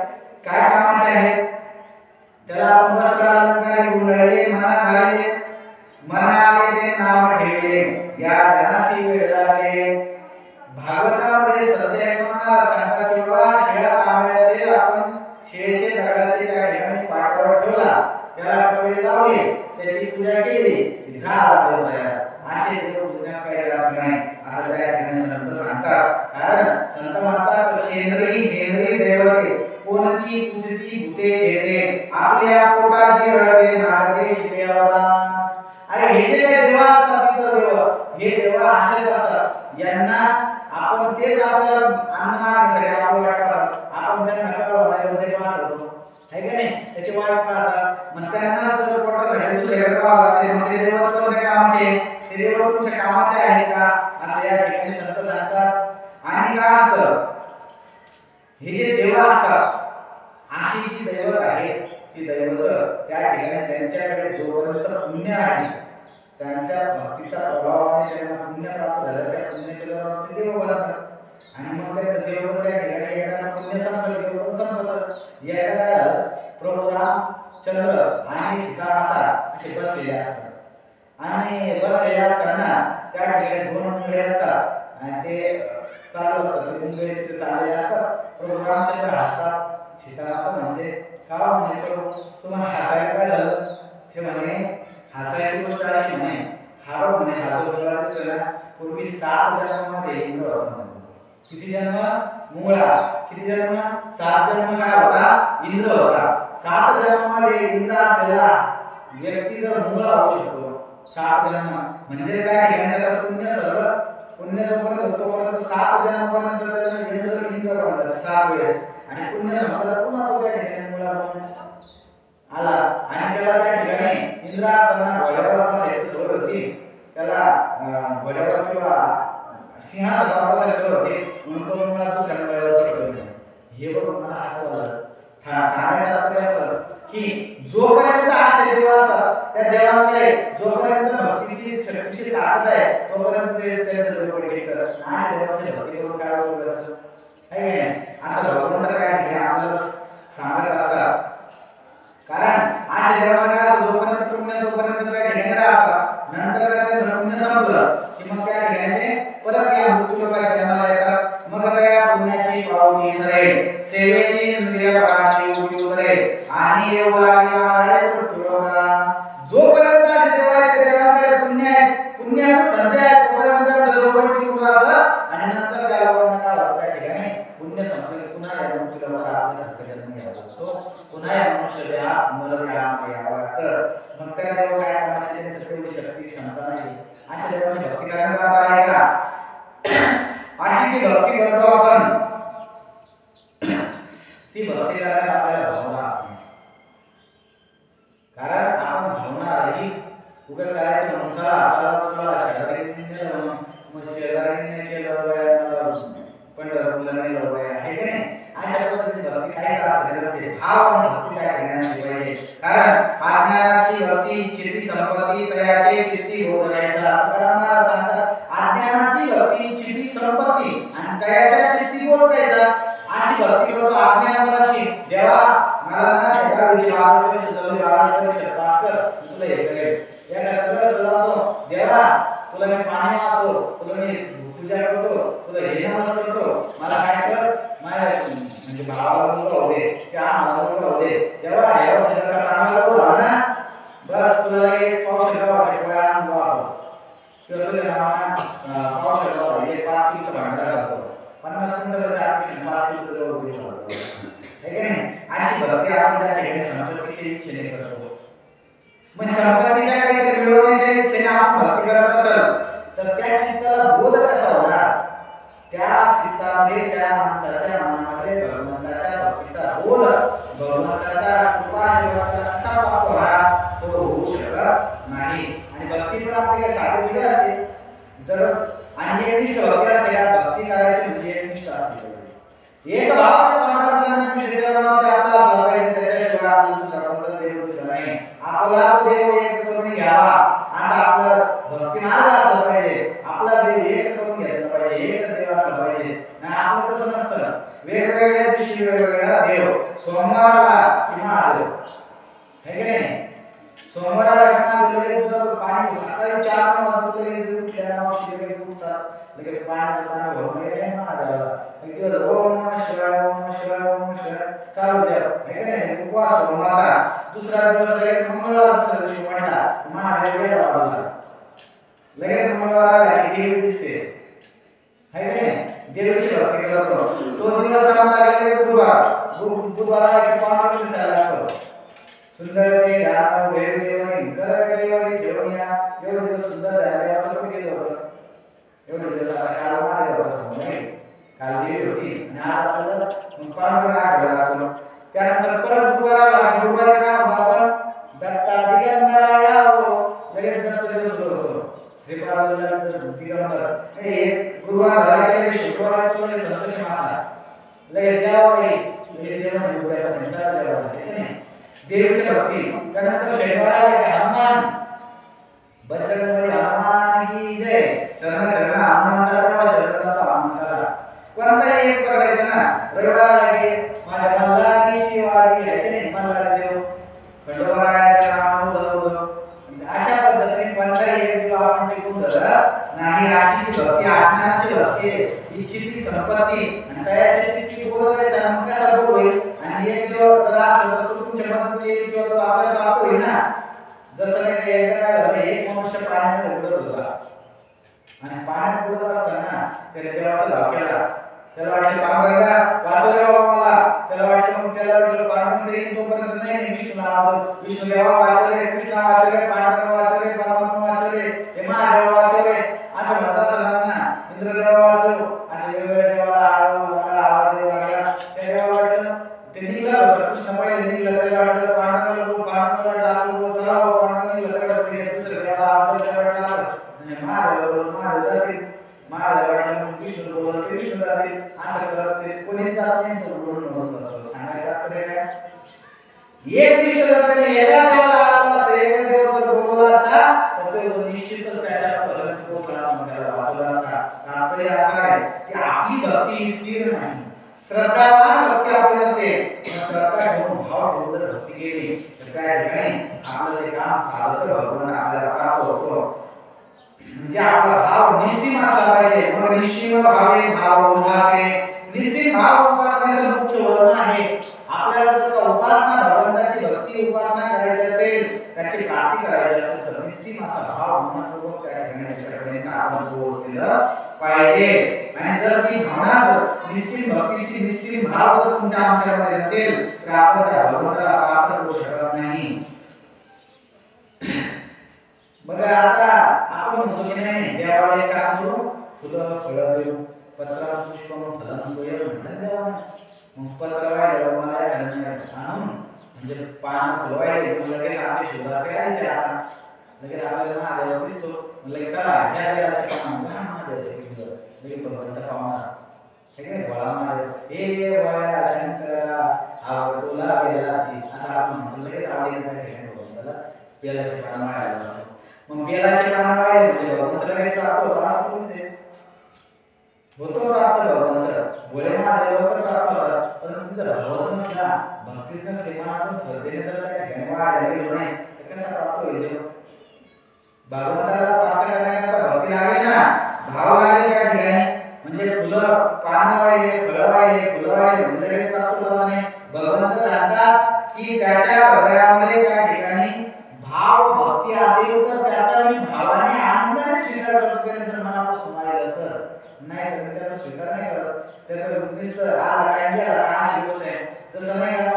काय कामाचे आहेत त्याला आपण वस्त्र अलंकार गुंडळे मना झाले मना आले ते नाम ठेवले या जनाशी वेळ लागले भागवतामध्ये सध्या एकमेकांना सांगतात की बाबा शिळा तांब्याचे आपण शिळेचे दगडाचे त्या ठिकाणी पाटावर ठेवला त्याला कपडे लावले त्याची पूजा केली झाला देव तयार असे देव पूजण्यात काही जात नाही असं त्या ठिकाणी संत सांगतात कारण संत म्हणतात शेंद्री हेंद्री देवते कोणती पूजती भूते खेळे आपल्या पोटाची रडते नारदे शिपेवला अरे हे जे काही देव असतात इतर देव हे देव असेच असतात यांना आपण तेच आपल्याला अन्नमार्गासाठी आपल्याला वाटतात आपण त्यांना नका होण्यासाठी वाटतो है का नाही त्याची वाट पाहतात मग त्यांना जर पोटासाठी दुसऱ्याकडे पाहावं लागते मग ते देव कोणत्या कामाचे ते देव तुमच्या कामाचे आहेत का असं या ठिकाणी संत सांगतात आणि काय असतं हे जे देव असतात अशी जी दैवत आहे ती दैवत त्या ठिकाणी त्यांच्याकडे जोपर्यंत पुण्य आहे त्यांच्या भक्तीचा प्रभावाने त्यांना पुण्य प्राप्त झालं त्या पुण्याच्या जोरावर ते देव बनतात आणि मग त्याचं देव पण त्या ठिकाणी एकदा पुण्य संपलं देव पण संपतं एकदा काय झालं प्रभू रामचंद्र आणि सीतामाता असे बसलेले असतात आणि बसलेले असताना त्या ठिकाणी दोन मुंगळे असतात आणि ते चालू असतात ते मुंगळे तिथे चाललेले असतात प्रभू रामचंद्र हसतात सीतामाता म्हणते का म्हणजे प्रभू तुम्हाला हसायला काय झालं ते म्हणे हसायची गोष्ट अशी म्हणे हा बघ म्हणे हा जो मुंगळा दिसतोय ना पूर्वी 7 जन्मामध्ये इंद्र होता किती जन्म मुंगळा किती जन्म 7 जन्म काय होता इंद्र होता 7 जन्मामध्ये इंद्र असलेला व्यक्ती जर मुंगळा होऊ शकतो 7 जन्म म्हणजे त्या ठिकाणी त्याचं पुण्य सगळं पुण्य जोपर्यंत होतो तोपर्यंत 7 जन्मापर्यंत इंद्र बनतात 7 वेळेस आणि पुण्य संपलं पुन्हा तो त्या ठिकाणी मुंगळा आला आणि त्याला त्या ठिकाणी इंद्र असताना घोड्यावर बसायची सवय होती त्याला घोड्यावर किंवा सिंहासनावर बसायची सवय होती म्हणून तो मुंगळा दुसऱ्या मुंगळ्यावर चढतो हे बघून मला हसवलं सांगायचं आपल्याला असं की जोपर्यंत असे देव असतात त्या देवांकडे जोपर्यंत भक्तीची शक्तीची ताकद आहे तोपर्यंत ते त्यांचं देवपण घेतात अशा देवाची भक्ती करून काय बोलायचं आहे असं भगवंत काय आपल्याला सांगत असतात कारण अशा देवाचं काय असतं जोपर्यंत पुण्य तोपर्यंत त्या ठिकाणी राहतात नंतर त्यांचं पुण्य संपलं की मग त्या ठिकाणी ते परत या मृत्यू लोकांच्या जन्माला येतात मग त्या पुण्याची पावली सरेल सेवेची इंद्रिय पाळाची उठी उतरे आणि योगाने जोपर्यंत असे देव आहेत ते देवाकडे पुण्य आहे पुण्याचा संचय आहे तोपर्यंत त्यांचं देवपण टिकून राहतं आणि नंतर त्या लोकांना काय होतं त्या ठिकाणी पुण्य संपले पुन्हा या मृत्यू लोकांना आपल्या जन्म घ्यावा लागतो पुन्हा या मनुष्य देहा मूलदेहामध्ये यावं लागतं मग त्या देव काय कामाची त्यांचं तेवढी शक्ती क्षमता नाही अशा देवाची भक्ती करण्यात आहे का अशी जी भक्ती करतो आपण ती भक्ती करायला आपल्याला भावना कारण आपण भावना रहित उगा करायचं म्हणून चला शेजारी मग शेजारीने केलं पंढरपूरला नाही लावलं आहे की नाही अशा पद्धतीची भक्ती काही अर्थ नसते भाव आणि भक्ती काय करण्याची पाहिजे कारण अज्ञानाची भक्ती चित्ती संपत्ती तयाचे चित्ती बोधायचा परमात्मा सांगतात अज्ञानाची भक्ती चित्ती संपत्ती आणि तयाच्या चित्ती बोधायचा अशी भक्ती करतो अज्ञानाची देवा मला ना एकाची बारावी सुद्धा बारावी पास कर तुला हे करेल एखाद्या तुला देवा तुला मी पाणी वाहतो तुला मी पूजा करतो तुला हे नमस्कार करतो मला काय कर माझ्या म्हणजे भावाला मुलगा होते त्या मला मुलगा होते तेव्हा या वर्षाला चांगला होता ना बस तुला एक पाऊस गावाचे गोळा आणून वाहतो किंवा तुझ्या नावाने पाऊस गावाचा एक 5 किलोचा भांडा राहतो 50 क्विंटलच्या अपेक्षा 5 किलोचा होतो हे की नाही अशी भक्ती आपण त्या ठिकाणी संपत्तीच्या इच्छेने करतो मग संपत्तीच्या काहीतरी मिळवण्याच्या इच्छेने आपण भक्ती करत असेल तर त्या चित्ताला बोध कसा होणार त्या चित्तामध्ये त्या माणसाच्या मनामध्ये भगवंताच्या भक्तीचा बोध भगवंताचा कृपाशीर्वाद कसा प्राप्त होणार तो होऊ शकत नाही आणि भक्ती पण आपली काही साधी असते दररोज आणि एकनिष्ठ भक्ती असते का भक्ती करायची म्हणजे एकनिष्ठ असते एक भाव पांडुरंगाने त्याच्या नावाचे आपला असला पाहिजे त्याच्याशिवाय आपल्याला दुसरा कोणता देव दुसरा नाही आपला तो देव एक करून घ्यावा असा आपला भक्ती मार्ग असला पाहिजे. आपला देव एक करून घेतला पाहिजे, एकच देव असला पाहिजे. नाही आपलं तसं नसतं. वेगवेगळ्या दिवशी वेगवेगळा देव. सोमवारला की महादेव, है की नाही? सोमवारला महादेव लगेच जर पाणी सकाळी 4 वाजता लगेच उठल्या मावशी लगेच उठतात, लगेच पाण्याचं ताण भरून गेले महादेवाला. लगेच ओम नमः शिवाय, ओम नमः शिवाय, ओम नमः शिवाय चालू द्या, है की नाही? उपवास सोमवारचा. दुसरा दिवस लगेच मंगळवार, दुसऱ्या दिवशी म्हणला महादेव गेला बाबा. लगेच मंगळवारला देवी दिसते, है की नाही? देवीची भक्ती करतो. तो दिवस संपला लगेच गुरुवार. गुरुवारला की पाठ दिसायला लागतो. सुंदर ते दान वैर देवानी कर देवानी ठेवूया. एवढे दिवस सुंदर देवाचं कुठे गेलं होतं? एवढे दिवस आता काल महादेव होता, काल देवी होती आणि आज आपल्याला पांडुरंग आठवला लागतो. त्यानंतर परत गुरुवारला, गुरुवारी काय म्हणतो आपण? दत्ता दिगंबराया हो. लगेच दत्त दिवस सुरू होतो. श्रीपादाला दिगंबर. हे गुरुवार झाला की शुक्रवार तुला संतोषी माता लगेच यावं लगेच जेवण उद्याचा निसार जेवण, है की नाही? देवीची भक्ती. त्यानंतर शनिवारला की हनुमान, बजरंगबली हनुमान की जय. शरण शरण हनुमंताला देवा, शरण हनुमंताला. कोणताही एक करायचं ना. रविवारला की माझ्या मल्हारीची वारी, है की नाही? मल्हारी देव खंडोबारायाचं नाव उधळलं. अशा पद्धतीने कोणताही एक देव आपण टिकून धरत नाही. अशी जी भक्ती आत्म्याची भक्ती, इच्छिती संपत्ती आणि तयाची चित्ती बोलवे सम कसा होईल. आणि एक देव जर असला तर तो तुमच्या मदत येईल किंवा तो आपल्याला प्राप्त होईल ना. जसं नाही की एकदा काय झालं, एक मनुष्य पाण्यामध्ये बुडत होता आणि पाण्यात बुडत असताना त्याने देवाचा धाव केला. त्याला वाटलं पांडुरंगा वाचव रे बाबा मला. त्याला वाटलं मग त्याला वाटलं पांडुरंग येईल तोपर्यंत नाही विष्णूला आवाज, विष्णू देवा वाचव रे, कृष्णा वाचव रे, पांडुरंग वाचव रे, परमात्मा वाचव रे, हे महादेव वाचव रे असं म्हणत असताना इंद्रदेवा वाचव असे वेगवेगळ्या देवाला आवाज देऊ लागला. त्या देवाला वाटलं ते निघालं होतं. कृष्ण पहिले निघालं, त्याला वाटलं पांडुरंगाला डाकू चला पांडुरंग निघालं. त्याला दुसऱ्या देवाला आवाज वाटला महादेव जातील. महादेव वाटलं विष्णू बोलत विष्णू जातील. असं करत ते कोणी जात नाही. तो बोलून सांगायचं काय एक निष्ठ जर त्याने एका देवाला आवाज असता, एका देवाला बोलवला असता तर तो निश्चितच त्याच्या पर्यंत पोहोचला असता, त्याला वाचवला असता. तात्पर्य असं आहे की आपली भक्ती स्थिर नाही. श्रद्धावान भक्ती आपली नसते. श्रद्धा घेऊन भाव ठेवून जर भक्ती केली तर त्या ठिकाणी आपलं ते काम साधत भगवान आपल्याला प्राप्त होतो. म्हणजे आपला भाव निस्सीम असला पाहिजे. मग निस्सीम भावे भाव उल्हासे. निस्सीम भाव उपासनेचं मुख्य वर्ण आहे. आपल्याला जर का उपासना भगवंताची भक्ती उपासना करायची असेल, त्याची प्राप्ती करायची असेल तर निस्सीम असा भाव मनपूर्वक त्या ठिकाणी आपण पोहोचलेलं पाहिजे. आणि जर ती भावना निस्सीम भक्तीची निस्सीम भाव जर तुमच्या आमच्यामध्ये नसेल तर आपण त्या भगवंताला प्राप्त करू शकत नाही. बघा आता आपण म्हणतो की नाही देवाला एक काम करू, फुलं फळं देऊ, पत्र पुष्प फलं देऊ म्हणलं देवाला. मग पत्र वाढलं मला आणून म्हणजे पान फुलवायला लगेच आपली शुद्धा करायची. आता लगेच आपल्याला महादेव दिसतो, लगेच चला ह्या देवाच्या पाना महादेवाच्या लगेच भगवंत पावणार, हे काय गोळा महादेव हे वया शंकरा आव तुला बेलाची असं आपण म्हणतो. लगेच आवडीने त्या ठिकाणी भगवंताला बेलाचे पान वाढायला. मग बेलाचे पान वाढले म्हणजे भगवंत लगेच प्राप्त होतो असं तुमचे होतो प्राप्त भगवंत. भोले महादेव लवकर प्राप्त होतात. परंतु जर भावच नसला, भक्तीच नसली, मनातून श्रद्धेने जर त्या ठिकाणी वाढायला गेलो नाही तर कसा प्राप्त होईल देव? भगवंताला प्राप्त करण्याकरता भक्ती लागेल ना, भाव लागेल त्या ठिकाणी. म्हणजे फुलं पानं वाहिले, फळं वाहिले, फुलं वाहिले म्हणजे लगेच प्राप्त होत असं नाही. भगवंत सांगतात की त्याच्या हृदयामध्ये त्या ठिकाणी भाव भक्ती असेल तर त्याचा मी भावाने आनंदाने स्वीकार करतो. त्याने जर मनापासून वाहिलं तर, नाही तर मी त्याचा स्वीकार नाही करत. त्याचं नुसतं आला काय गेला अशी गोष्ट आहे. तसं नाही का?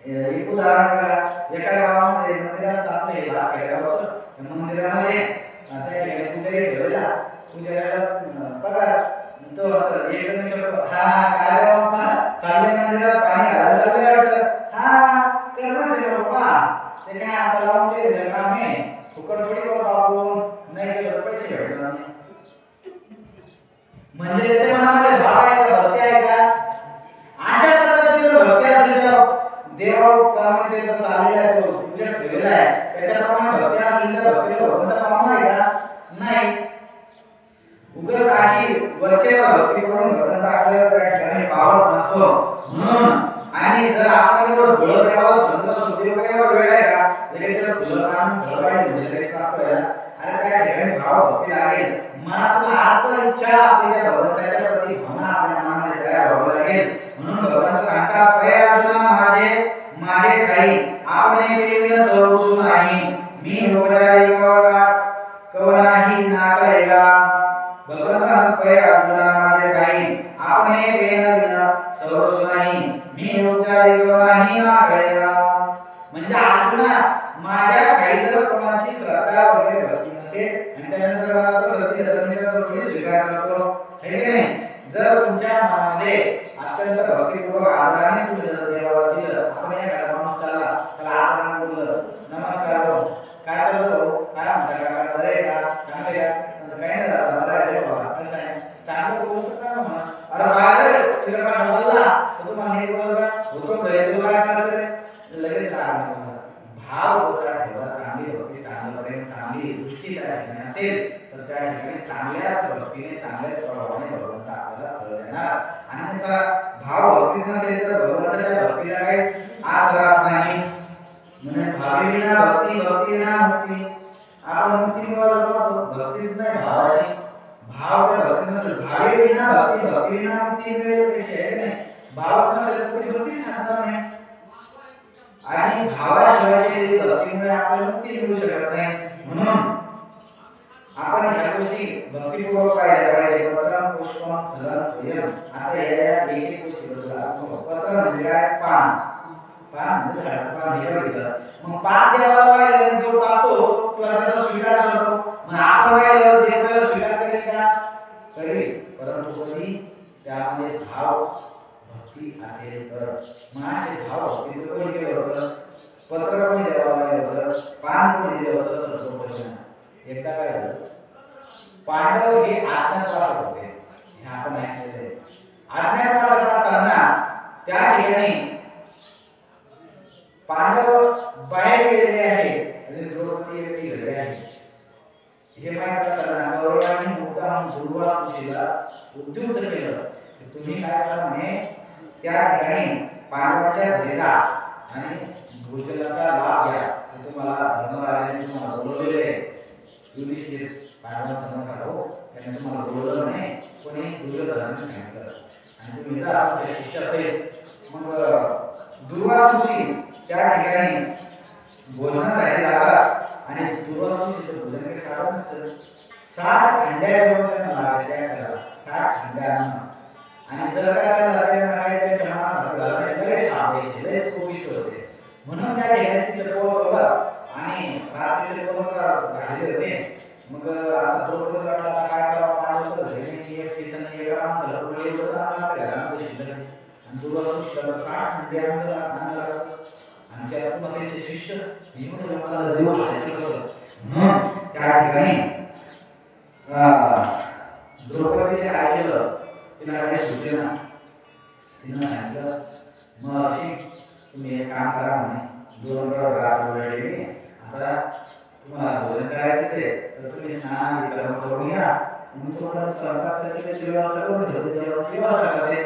एक उदाहरण बघा, एका गावामध्ये मंदिर असतं आपलं हे भात खेडेगावचं. मंदिरामध्ये त्या ठिकाणी पुजारी ठेवलेला, पुजाऱ्याला पगार तो एक जण विचारतो हा काय बाबा चालले मंदिरात पाणी घालायला चालले वाटतं. हा कर्मचारी बाबा ते काय आता लावून दिलं काम आहे, फुकट थोडी बाबा आपण नाही केलं पैसे भेटणार. म्हणजे त्याच्या मनामध्ये भाव आहे का, भक्ती आहे का? अशा प्रकारची जर भक्ती असेल तर देवाप्रमाणे ते चाललेला आहे, तो पूजा ठेवलेला आहे, लगेच प्राप्त व्हायला आणि त्या ठिकाणी भाव भक्ती लागेल मनातून आत्म इच्छा आपल्या त्या भगवंताच्या प्रती भावना आपल्या मनामध्ये तयार व्हावं लागेल म्हणून भगवंत सांगतात पै अर्जुना माझे ठाई आपणे प्रेमीन सर्वसु नाही मी उपचारी कवनाही ना कळेगा भगवंत पै अर्जुना माझे ठाई आपणे प्रेमीन सर्वसु नाही मी उपचारी कवनाही ना कळेगा म्हणजे अर्जुना माझ्या ठाई जर कोणाची श्रद्धा वगैरे भक्ती नसेल आणि त्यानंतर मला आता सती धर्मीचा थोडी स्वीकार करतो है की नाही जर तुमच्या मनामध्ये अत्यंत भक्तिपूर्वक आदराने तुम्ही जर देवाला दिलं असं नाही का माणूस चालला त्याला आदराने बोललं नमस्कार हो काय चाललं काय म्हणता काका बरे आहे का चांगले का काही नाही झालं बरं आहे बाबा कसं आहे चांगलं बोलतो का म्हणा अरे काय रे तुला का समजला तर तुम्हाला नाही बोलला होतो घरी तुला काय करायचं लगेच राग भाव जसा ठेवा चांगली भक्ती चांगलं प्रेम चांगली दृष्टी त्या ठिकाणी असेल तर त्या ठिकाणी चांगल्याच भक्तीने चांगल्याच प्रभावाने भगवंत आपल्याला फळ देणार अन्यथा भाव भक्ती नसेल तर भगवंताच्या भक्तीला काही आत राहत नाही म्हणजे भावी विना भक्ती भक्ती विना मुक्ती आपण मुक्ती मिळवतो भक्तीच नाही भावाची भाव जर भक्ती नसेल भावी विना भक्ती विना मुक्ती मिळेल कशी आहे नाही भावच नसेल तर भक्तीच साधणार नाही आणि भावाशिवाय केलेली भक्तीमुळे आपल्याला मुक्ती मिळू शकत नाही म्हणून आपण ह्या गोष्टी भक्तिपूर्वक पाहिल्या पाहिजे पत्रम पुष्पम फलम तोयम आता या एक एक गोष्टी बद्दल पत्र म्हणजे काय पान पान म्हणजे झाडाचं पान हे बघितलं मग पान देवाला वाहिलं जो पाहतो किंवा त्याचा स्वीकार करतो मग आपण वाहिल्यावर देवाला स्वीकार करेल का करेल परंतु कधी त्यामध्ये भाव भक्ती असेल तर मग असे भाव भक्तीचं कोणी केलं होतं पत्र कोणी देवाला होतं पान कोणी दिलं होतं तर प्रश्न एकदा काय झालं पांडव हे अज्ञातवासात होते हे आपण ऐकलेले अज्ञातवासात असताना त्या ठिकाणी पांडव बाहेर गेलेले आहे आणि द्रौपदी व्यक्ती घरी आहे हे माहित असताना कौरवांनी मुद्दाम दुर्वासुशीला उद्युक्त केलं तुम्ही काय करा म्हणे त्या ठिकाणी पांडवांच्या घरी जा आणि भोजनाचा लाभ घ्या तुम्हाला धर्मराजाने तुम्हाला बोलवलेले युधिष्ठिर पांडवांसमोर काढो त्यांनी तुम्हाला बोलवलं नाही कोणी दुर्योधनाने सांगितलं आणि तुम्ही जर आपले शिष्य असेल मग दुर्वासुशी त्या ठिकाणी भोजनासाठी जातात आणि दुर्वासुशीचं भोजन काही साधं नसतं 60 खंड्या त्यांना लागायच्या 60 खंड्या आणि जर काय काय त्याच्या मनासारखं झालं नाही लगेच शाप द्यायचे लगेच कोपिष्ट होते म्हणून त्या ठिकाणी तिथे पोहोचवलं आणि रात्रीचे झालेले होते मग आता द्रौपदीला वाटलं काय करावं पांडव घरी एक सीझन एका माणसाला पुढे घरामध्ये शिल्लक आणि दुर्वासुशीला 60 खंडे आणलं आणि त्यातून त्याचे शिष्य निघून मला जीव घालायचं कसं म्हणून त्या ठिकाणी द्रौपदीने काय केलं तिला काही सुचेना तिनं सांगितलं मग अशी तुम्ही एक काम करा म्हणे 2 रात वेळेने आता तुम्हाला भोजन करायचं तर तुम्ही स्नान करून या मग तुम्हाला स्वयंपाकाची व्यवस्था करून ठेवते जेवणाची व्यवस्था करते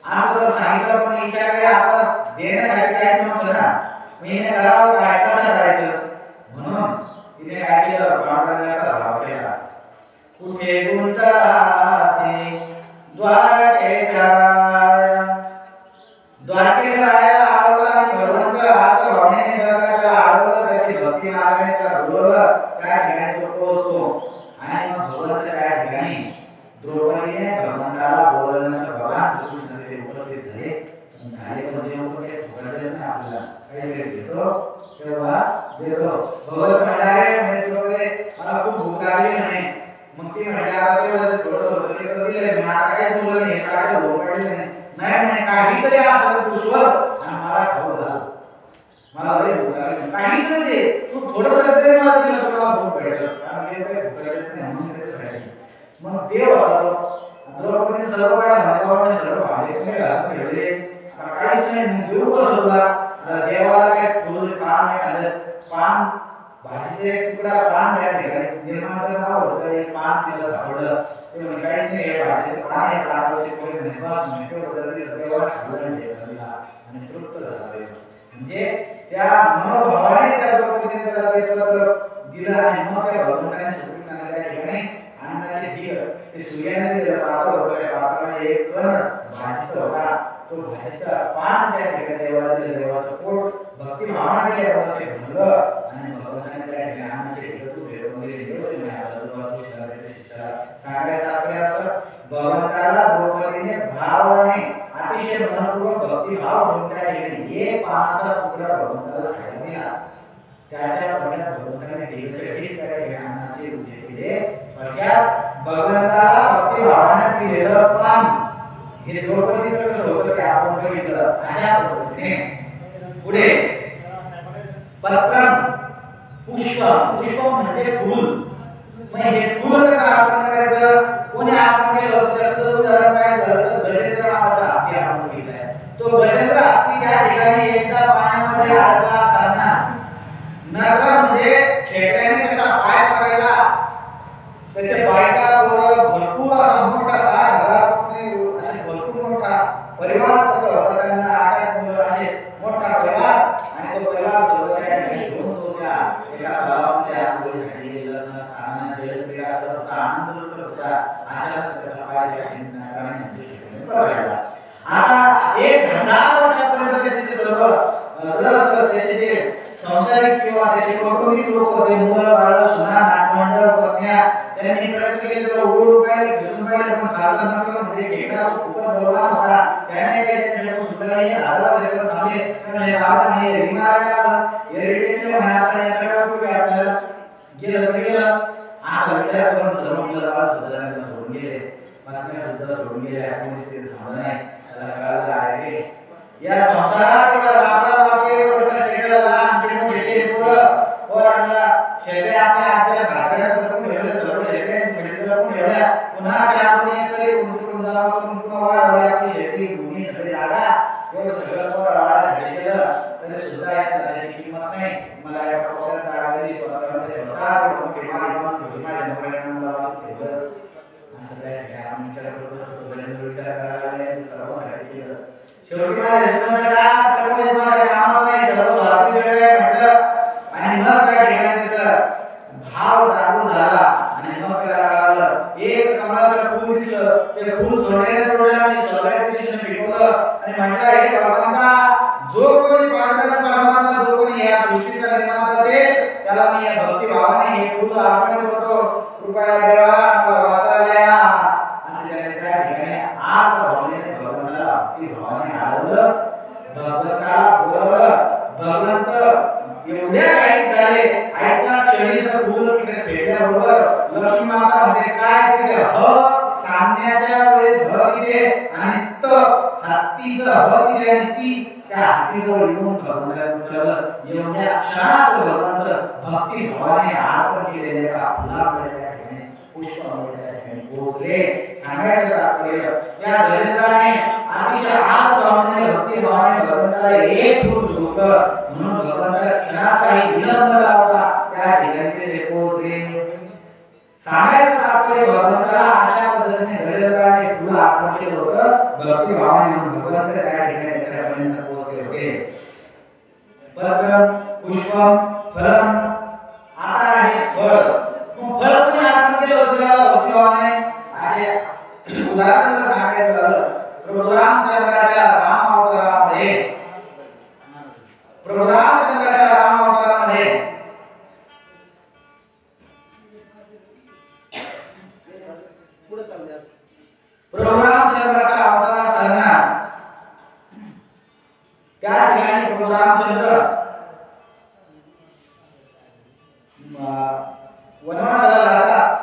असं जर सांगितलं पण विचारले आता देण्यासाठी काहीच नव्हतं ना मी हे करावं काय कसं करायचं म्हणून तिने काय केलं पांडवांचा भाव केला कुठे गुंतासे द्वारकेच्या रायाला आवडला आणि भगवंत हात भावनेने जगाला आवडलं त्याची भक्ती मार्गाने बोलवलं त्या ठिकाणी तो पोहोचतो आणि मग भगवंत त्या ठिकाणी द्रौपदीने भगवंताला बोलवल्यानंतर भगवान श्रीकृष्ण उपस्थित झाले म्हणजे आपल्याला काहीतरी घेतो तेव्हा देतो भगवंत म्हणाले मला खूप भूक लागली म्हणे मग ती म्हटली आता ते थोडंसं होतं ते तर दिलं मला काहीच बोललं नाही काय भूक लागली नाही नाही काहीतरी असं तू स्वर आणि मला खाऊ घाल मला लई भूक लागली काहीतरी दे तू थोडंसं तरी मला दिलं तर मला भूक भेटेल कारण ते काही भूक लागली नाही म्हणून ते खायचे मग देव होता द्रौपदीने सर्व काय महत्वाने सर्व भाले घालून ठेवले काहीच नाही देव बसवला देवाला काय फुल पान नाही खाल्लं पान भाजीचे तुकडा पान त्या ठिकाणी निर्माण नाव होतं एक पान तिला सापडलं ते म्हणजे काहीच नाही हे भाजीचे पान आहे काढायचे कोणी विश्वास नाही तेवढं देवाला खाल्लं दिला आणि तृप्त झाला म्हणजे त्या मनोभावाने त्या द्रौपदीने त्याला ते दिलं आणि मग त्या भगवंताने सुकृताने त्या ठिकाणी अन्नाचे ढीग ते सूर्याने दिलं पात्र होतं. त्या पात्रामध्ये एक कण भाजीचा होता. तो भाजीचा पान त्या ठिकाणी देवाला दिलं. देवाचं पोट भक्ती भावना दिल्यावर ते भरलं आणि भगवंताने त्या ठिकाणी अन्नाचे ढीग तू भेटवले देवले आजूबाजूच्या शिष्याला सांगायचं आपल्याला असं भगवंताला द्रौपदीने भावाने अतिशय मनपूर्वक भक्ती भाव ठेवून त्या ठिकाणी एक पानाचा तुकडा भगवंताला खायला दिला. त्याच्या पुण्यात भगवंताने देवीचे ढीग त्या ठिकाणी अन्नाचे दिले. थोडक्यात भगवंताला भक्ती भावाने दिलेलं पान हे द्रौपदीचं कसं होतं ते आपण बघितलं. अशा पद्धतीने पुढे पत्रम पुष्पम. पुष्पम म्हणजे फूल. मग हे फूल कसं आपण करायचं? कोणी आपण केलं होतं त्याचं उदाहरण काय झालं तर गजेंद्र नावाचा हत्ती आपण घेतलाय. तो गजेंद्र हत्ती त्या ठिकाणी एकदा पाण्यामध्ये अडकला असताना नगर म्हणजे खेकड्याने त्याचा पाय पकडला. त्याचे बायका पोरं भरपूर असा मोठा 60,000 असे भरपूर मोठा परिवार त्याचा होता. त्यांना 8 मुलं असे मोठा परिवार आणि तो परिवार सोबत त्या ठिकाणी घेऊन तो त्या एका गावामध्ये आंघोळीसाठी गेला असताना जलक्रीडा करत होता, आनंद लुटत होता. अचानक त्याचा पाय त्या ठिकाणी पकडला. आता 1000 वर्षापर्यंत त्याचे सर्व ग्रस्त त्याचे जे संसारिक किंवा त्याचे कौटुंबिक लोक होते, मुलं बाळ सुना नातवंड पत्न्या, त्यांनी प्रयत्न केले तर ओळख पाहिजे घेऊन पाहिजे पण खालचा नंतर म्हणजे खेकडा खूपच बलवान होता. त्याने त्याच्याकडे सुटला नाही. 1000 वर्ष थांबले पण हे झालं नाही. रिमाला इरिटेट म्हणाला याच्याकडे खूप आपल्याला गेलं असं विचार करून सर्व मुलं बाळ सुद्धा सोडून गेले. पत्न्या सुद्धा सोडून गेल्या. कोणी ते थांबलं नाही. त्याला कळलं आहे या संसारात एवढा बापरे एवढं कष्ट केलं. लहान चिमू घेतले पोरांना शेते आपल्या आजच्या सासऱ्याला जपून ठेवले. सर्व शेते जपून ठेवल्या. पुन्हा 4 महिने तरी उंचून जावं करून पुन्हा वाढवली आपली शेती भूमी सगळी जागा. एवढं सगळं वाढायसाठी केलं तरी सुद्धा या त्याची किंमत नाही. मला या पत्राचा जागा दिली. पत्रामध्ये होता माझ्या नोकऱ्यांना मला ठेवलं. असं काय आपण विचार करत असतो. विचार करायला सर्वांसाठी केलं. शेवटी माझ्या जीवनाचा काळ तर कोणीच माझ्या कामाचं नाही. सर्व स्वार्थी जग आहे म्हटलं आणि मग त्या ठिकाणी त्याचा भाव जागून झाला आणि मग त्याला कळालं एक कमळाचं फूल दिसलं. ते फूल सोन्याने तोडलं आणि स्वर्गाच्या दिशेने पिकवलं आणि म्हटलं हे भगवंता जो कोणी पांडुरंग परमात्मा जो कोणी या सृष्टीचा निर्माता असेल त्याला मी या भक्ती भावाने हे फूल अर्पण करतो. कृपया देवा मला वाचायला या. असं त्याने त्या ठिकाणी आत भावनेने भगवंताला भक्ती भावाने आलं. भगवंताला बोलवलं. भगवंत एवढ्या काही झाले. ऐकता क्षणीचं फूल तिथे फेकल्याबरोबर लक्ष्मी माता म्हणते काय तिथे सांगण्याच्या वेळेस तिथे आणि हत्तीचं तिथे आणि ती त्या हत्तीजवळ येऊन भगवंताला उचललं. एवढ्या क्षणात भगवंत भक्ती भावाने अर्पण केलेल्या एका फुलामध्ये त्या ठिकाणी पुष्पामध्ये त्या ठिकाणी पोहोचले. सांगायचं तात्पर्य त्या गजेंद्राने अतिशय आत भावनेने भक्ती भावाने भगवंताला एक फूल झोकलं म्हणून भगवंताला क्षणात काही विलंब लावला त्या ठिकाणी ते पोहोचले. सांगायचं तात्पर्य भगवंताला अशा पद्धतीने गजेंद्राने फूल अर्पण केलं होतं. भक्ती भावाने म्हणून भगवंत त्या ठिकाणी त्याच्यापर्यंत पोहोचले होते. पत्रम पुष्पम फलम. आता आहे फळ. फळ कोणी अर्पण केलं होतं देवाला भक्ती भावाने असे उदाहरण सांगायचं झालं प्रभू रामचंद्राच्या राम अवतारामध्ये प्रभू रामचंद्राच्या राम अवतारामध्ये प्रभू रामचंद्राचा अवतार असताना त्या ठिकाणी प्रभू रामचंद्र वनवासाला जातात.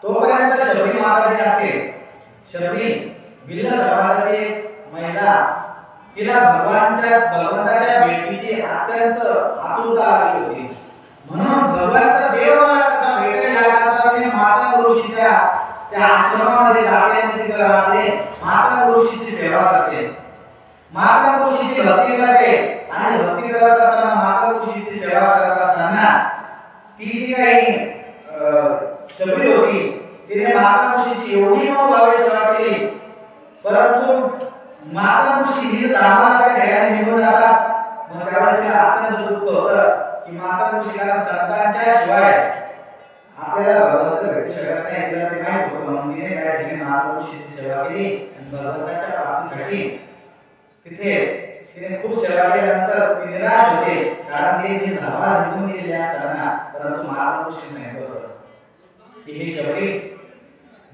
तोपर्यंत शबरी माता जी असते शबरी भिल्ल समाजाची महिला तिला भगवंताच्या भेटीची अत्यंत आतुरता आली होती. म्हणून भगवंत देव मला कसा भेटेल याकरता तिने माता ऋषीच्या त्या आश्रमामध्ये जाते आणि तिथे राहते. माता ऋषीची सेवा करते. माता ऋषीची भक्ती करते आणि भक्ती करत असताना माता ऋषीची सेवा करत असताना ती जी काही शबरी होती तिने माता ऋषीची एवढी मनोभावे सेवा केली. परंतु माता ऋषी ही दामाला त्या ठिकाणी निघून जातात. मग त्यावेळेस तिला अत्यंत दुःख होतं की माता ऋषीला संतांच्या शिवाय आपल्याला भगवंत भेटू शकत नाही. तिला ते काय होतं म्हणून तिने त्या ठिकाणी माता ऋषीची सेवा केली आणि भगवंताच्या प्राप्तीसाठी तिने खूप सेवा केल्यानंतर ती निराश होते, कारण ते धावा निघून गेले असताना. परंतु माता ऋषीने सांगितलं होतं की हे शबरी,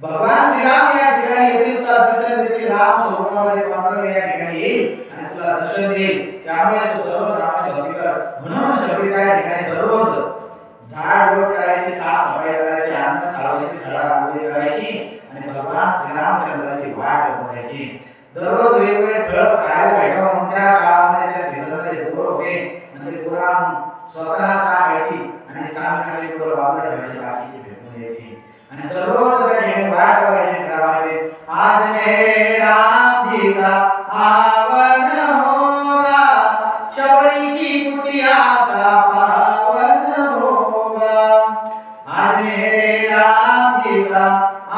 भगवान श्रीराम या ठिकाणी येतील, तुला दर्शन देतील, राम स्वरूपामध्ये पावसाळा या ठिकाणी येईल आणि तुला दर्शन देईल. त्यामुळे तू दररोज रामाची भक्ती कर. म्हणून शबरी त्या ठिकाणी दररोज झाड रोड करायची, साफसफाई करायची, अन्न साळायची, सडा रांगोळी करायची आणि भगवान श्रीरामचंद्राची वाट बघायची. दररोज वेगवेगळे फळ खायला भेटावं म्हणून त्या काळामध्ये त्या सीझनमध्ये बोर होते म्हणजे बोरान स्वतःच खायची आणि चांगली बोर बाजूला ठेवायची, बाकीची भेटून द्यायची आणि दररोज त्या ठिकाणी वाट बघायची श्रावाची. आज मेरे राम जी का आगमन होगा, शबरी की कुटिया का पावन होगा. आज मेरे राम जी का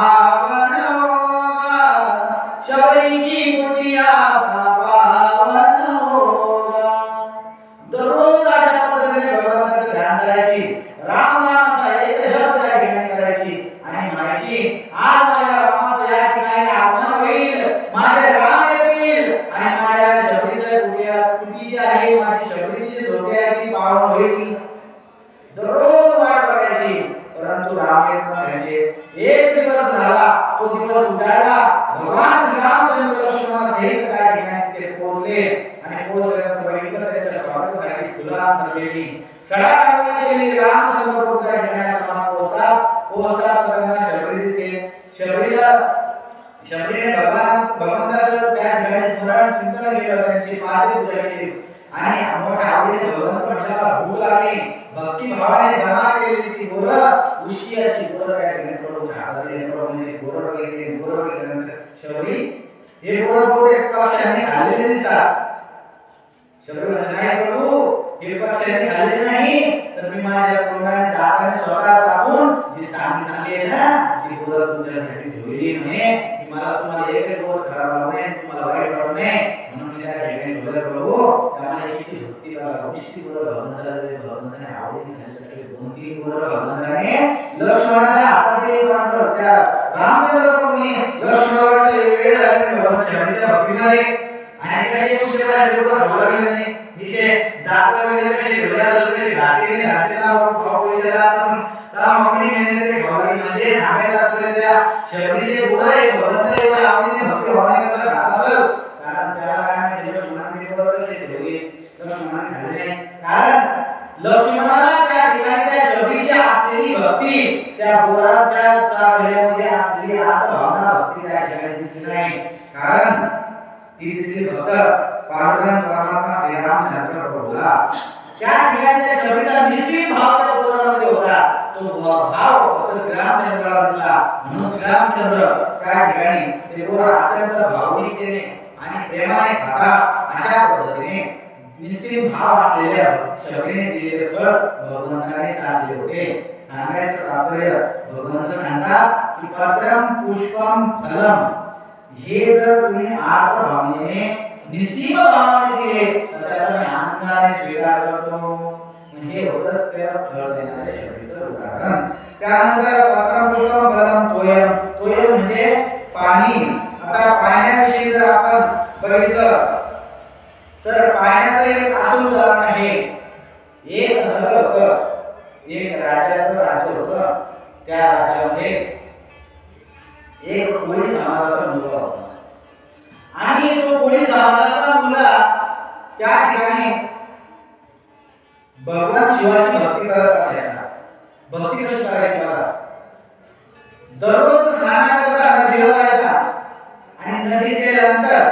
आगमन होगा, शबरी की कुटिया का पावन होगा. दररोज अशा पद्धतीने भगवंताचं ध्यान करायची, रामनामाचा एक जप त्या ठिकाणी करायची आणि म्हणायची आज माझ्या रामाचं या ठिकाणी आगमन होईल, माझे राम येतील आणि माझ्या शबरीच्या कुटी जी आहे, माझी शबरीची जी झोपडी आहे ती पावन होईल. दररोज वाट बघायची, परंतु राम येत नसायचे. एक दिवस झाला, तो दिवस उजाडला, भगवान श्रीरामचंद्र लक्ष्मणासहित त्या ठिकाणी ते पोहोचले आणि पोहोचल्यानंतर बघितलं त्याच्या स्वागतासाठी फुलं आणलेली, सडा रांगोळी केलेली. रामचंद्र प्रभू त्या ठिकाणी समान पोहोचतात त्यांना शबरी दिसते. शबरीने भगवंताचं त्या ठिकाणी स्मरण चिंतन केलं, त्यांची पादे पूजा केली आणि मोठ्या आवडीने भगवंत म्हटल्याला भूक लागली, भक्ती भावाने जमा केलेली ती बोरं उष्टी अशी बोरं त्या ठिकाणी पडून हातामध्ये म्हणजे बोरं बघितल्यानंतर शबरी हे बोरं बहुतेक पक्ष्यांनी खाल्लेले दिसतात. शबरी म्हणते नाही प्रभू, हे पक्ष्यांनी खाल्लेले नाही, तर मी माझ्या तोंडाने दाताने स्वतः चाखून जी चांगली आहे ना ती बोरं तुमच्यासाठी ठेवली म्हणे. मला तुम्हाला एक बोर खराब होऊ नये, तुम्हाला वाईट वाटू नये म्हणून मी त्या ठिकाणी बोलले प्रभू. त्यामध्ये किती भक्ती करा, गोष्टी बोरं भगवंताने आवडीने खाण्यासाठी 2-3 बोरं भगवंताने लक्ष्मणाच्या हातात दिली. पण त्या रामचंद्र प्रभूंनी लक्ष्मणाला वेळ झाली भगवान शबरीच्या भक्तीमध्ये आणि कशाही गोष्टी बोरं खबर नाही. तिचे दात वगैरे कसे ठेवले असेल, कसे घातलेले घातलेला खाऊ विचारला पण त्या मम्मीने ते खबर म्हणजे सांगायचं त्या शबरीचे बोरं आहे भगवंत एवढं आवडीने भक्ती भावने कसं खात असेल, कारण त्याला काय माहिती लक्ष्मणाने बोरं कसे ठेवले, लक्ष्मणाने खाल्ले नाही. कारण लक्ष्मणाला त्या ठिकाणी त्या शबरीची असलेली भक्ती, त्या बोराच्या चालण्यामध्ये असलेली आत्मभावना भक्ती त्या ठिकाणी दिसली नाही. कारण ती दिसली फक्त पांडुरंग परमात्मा श्रीरामचंद्र प्रभूला. त्या ठिकाणी त्या शबरीचा निश्चित भाव त्या बोरामध्ये होता. तो भाव फक्त श्रीरामचंद्राला दिसला म्हणून श्रीरामचंद्र त्या ठिकाणी ते बोर अत्यंत भावनिकतेने आणि प्रेमाने खातात. अशा पद्धतीने निश्चित भाव असलेल्या शबरीने दिलेले फळ भगवंताने चालले होते. सांगायचं तात्पर्य भगवंत सांगतात की पत्रम पुष्पम फलम, हे जर तुम्ही आर्त भावनेने निसीम भावनेने दिले तर त्याचा मी आनंदाने स्वीकार करतो. म्हणजे होतं त्या फळ देणाऱ्या शबरीचं उदाहरण. त्यानंतर पत्रम पुष्पम फलम तोयम, तोयम म्हणजे पाणी. आता पाण्याविषयी जर आपण बघितलं तर पाण्याचं एक असं उदाहरण आहे. एक नगर होतं, एक राज्याचं राज्य होतं. त्या राज्यामध्ये एक कोळी समाजाचा मुलगा होता आणि तो कोळी समाजाचा मुलगा त्या ठिकाणी भगवान शिवाची भक्ती करत असायचा. भक्ती कशी करायची बघा, दररोज स्नानाकरता नदीला जायचा आणि नदीत गेल्यानंतर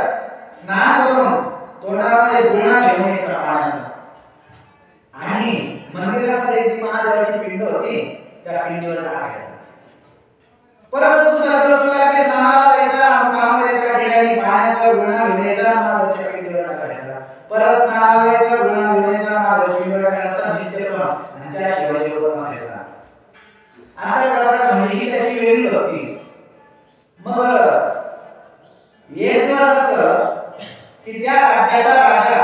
स्नान करून तोंडामध्ये गुळणा घेऊन यायचा पाण्याचा आणि मंदिरामध्ये जी महादेवाची पिंड होती त्या पिंडीवर टाकायचा. परत दुसऱ्या दिवसाला ते स्नानाला जायचा, मुखामध्ये त्या ठिकाणी पाण्याचा गुळणा घेऊन यायचा, महादेवाच्या पिंडीवर टाकायचा. परत स्नानाला जायचा, गुळणा घेऊन यायचा, महादेवाच्या पिंडीवर टाकायचा. नित्यक्रम आणि त्या शिवाजी बरोबर असायचा. असं करता म्हणजे ही त्याची वेगळी भक्ती. मग एक दिवस असतं की त्या राज्याचा राजा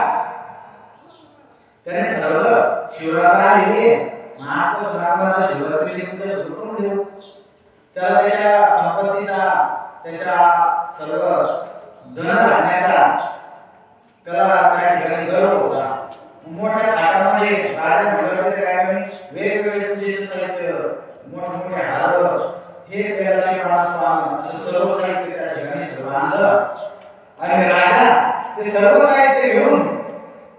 त्याने ठरवलं शिवरात्र आली महाराष्ट्र सरकारला शिवरात्री तुमच्या सुरू करून देऊ. त्याला त्याच्या संपत्तीचा त्याच्या सर्व धनधान्याचा त्याला त्या ठिकाणी गर्व होता. मोठ्या थाटामध्ये राजा मंडळाचे काय वेगवेगळे पूजेचे साहित्य मोठमोठे हार हे तेलाचे पान असं सर्व साहित्य त्या ठिकाणी सर्व आणलं आणि राजा ते सर्व साहित्य घेऊन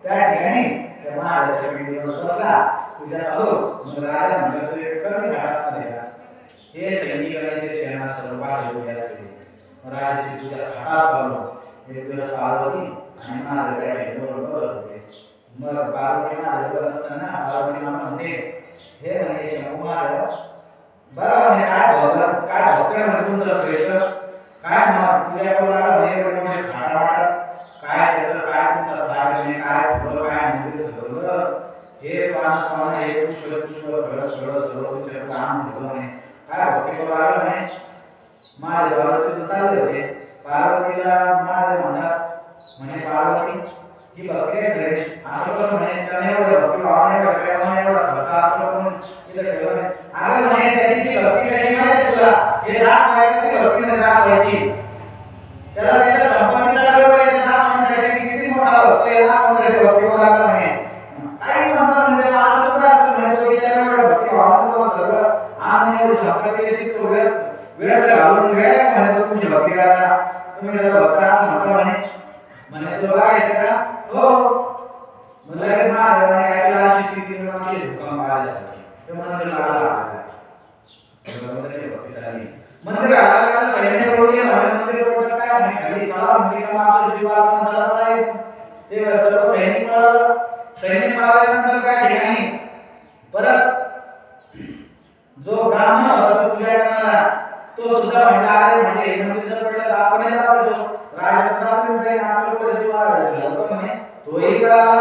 त्या ठिकाणी त्या महाराजाच्या पिंडीवर बसला. पूजा चालू. मग राजा म्हणलं तरी कमी झाला असता हे सैनिकांनी ते सेना सर्व बाहेर उभे असते. राजाची पूजा थाटात चालू. एक दिवस पार्वती आणि महाराज त्या ठिकाणी बसत होते. मग पार्वती महाराज असताना पार्वती म्हणते हे म्हणे शंभू महाराज बरं म्हणे काय भक्त तुमचं श्रेष्ठ काय पूजा करू लागला हे खाडा वाटत काय त्याचं काय तुमचा भाग म्हणे काय फुलं काय मंदिर सजवलं हे पाहणं हे पुष्प फळं सर्व तुमचं काम झालं म्हणे काय भक्ती करू लागलं म्हणे. महाराज पार्वती चालले होते. पार्वतीला महाराज म्हणतात म्हणे पार्वती ही भक्ती आहे असं कसं म्हणे त्याने एवढं भक्ती भावना एवढा खर्च असं करून तिथं ठेवलं. अगं म्हणे त्याची ती भक्ती कशी माहिती तुला हे दाख माहिती ती भक्तीने दाख व्हायची त्याला त्याच्या संपत्तीचा गर्व आहे. दाख म्हणण्यासाठी किती मोठा भक्त आहे दाख म्हणण्यासाठी भक्ती होऊ लागला म्हणे. काही म्हणतात म्हणजे असं कुठं असतं म्हणे तो विचार भक्ती भावना तो सर्व आणि संपत्ती ती वेळ घालून वेळ म्हणे तुमची भक्ती करायला तुम्ही त्याला भक्त असं म्हटलं म्हणे तुला बघायचं का हो म्हणजे महाराजांनी ऐकलं अशी स्थिती निर्माण केली भूकंप आल्यासारखी ते मंदिर लागला मंदिर आला सैन्य बोलले मंदिर बोलतात काय म्हणे खाली चला म्हणजे आपल्या जीवाला चला पाहिजे ते सर्व सैनिक पळाल्यानंतर काय ठिकाणी परत जो ब्राह्मण होता तो पूजा करणारा तो सुद्धा म्हणला अरे म्हणजे मंदिर जर पडलं तर आपण जाऊ राजाचा जाईल आपल्याला जीवा म्हणे तोही कळाला.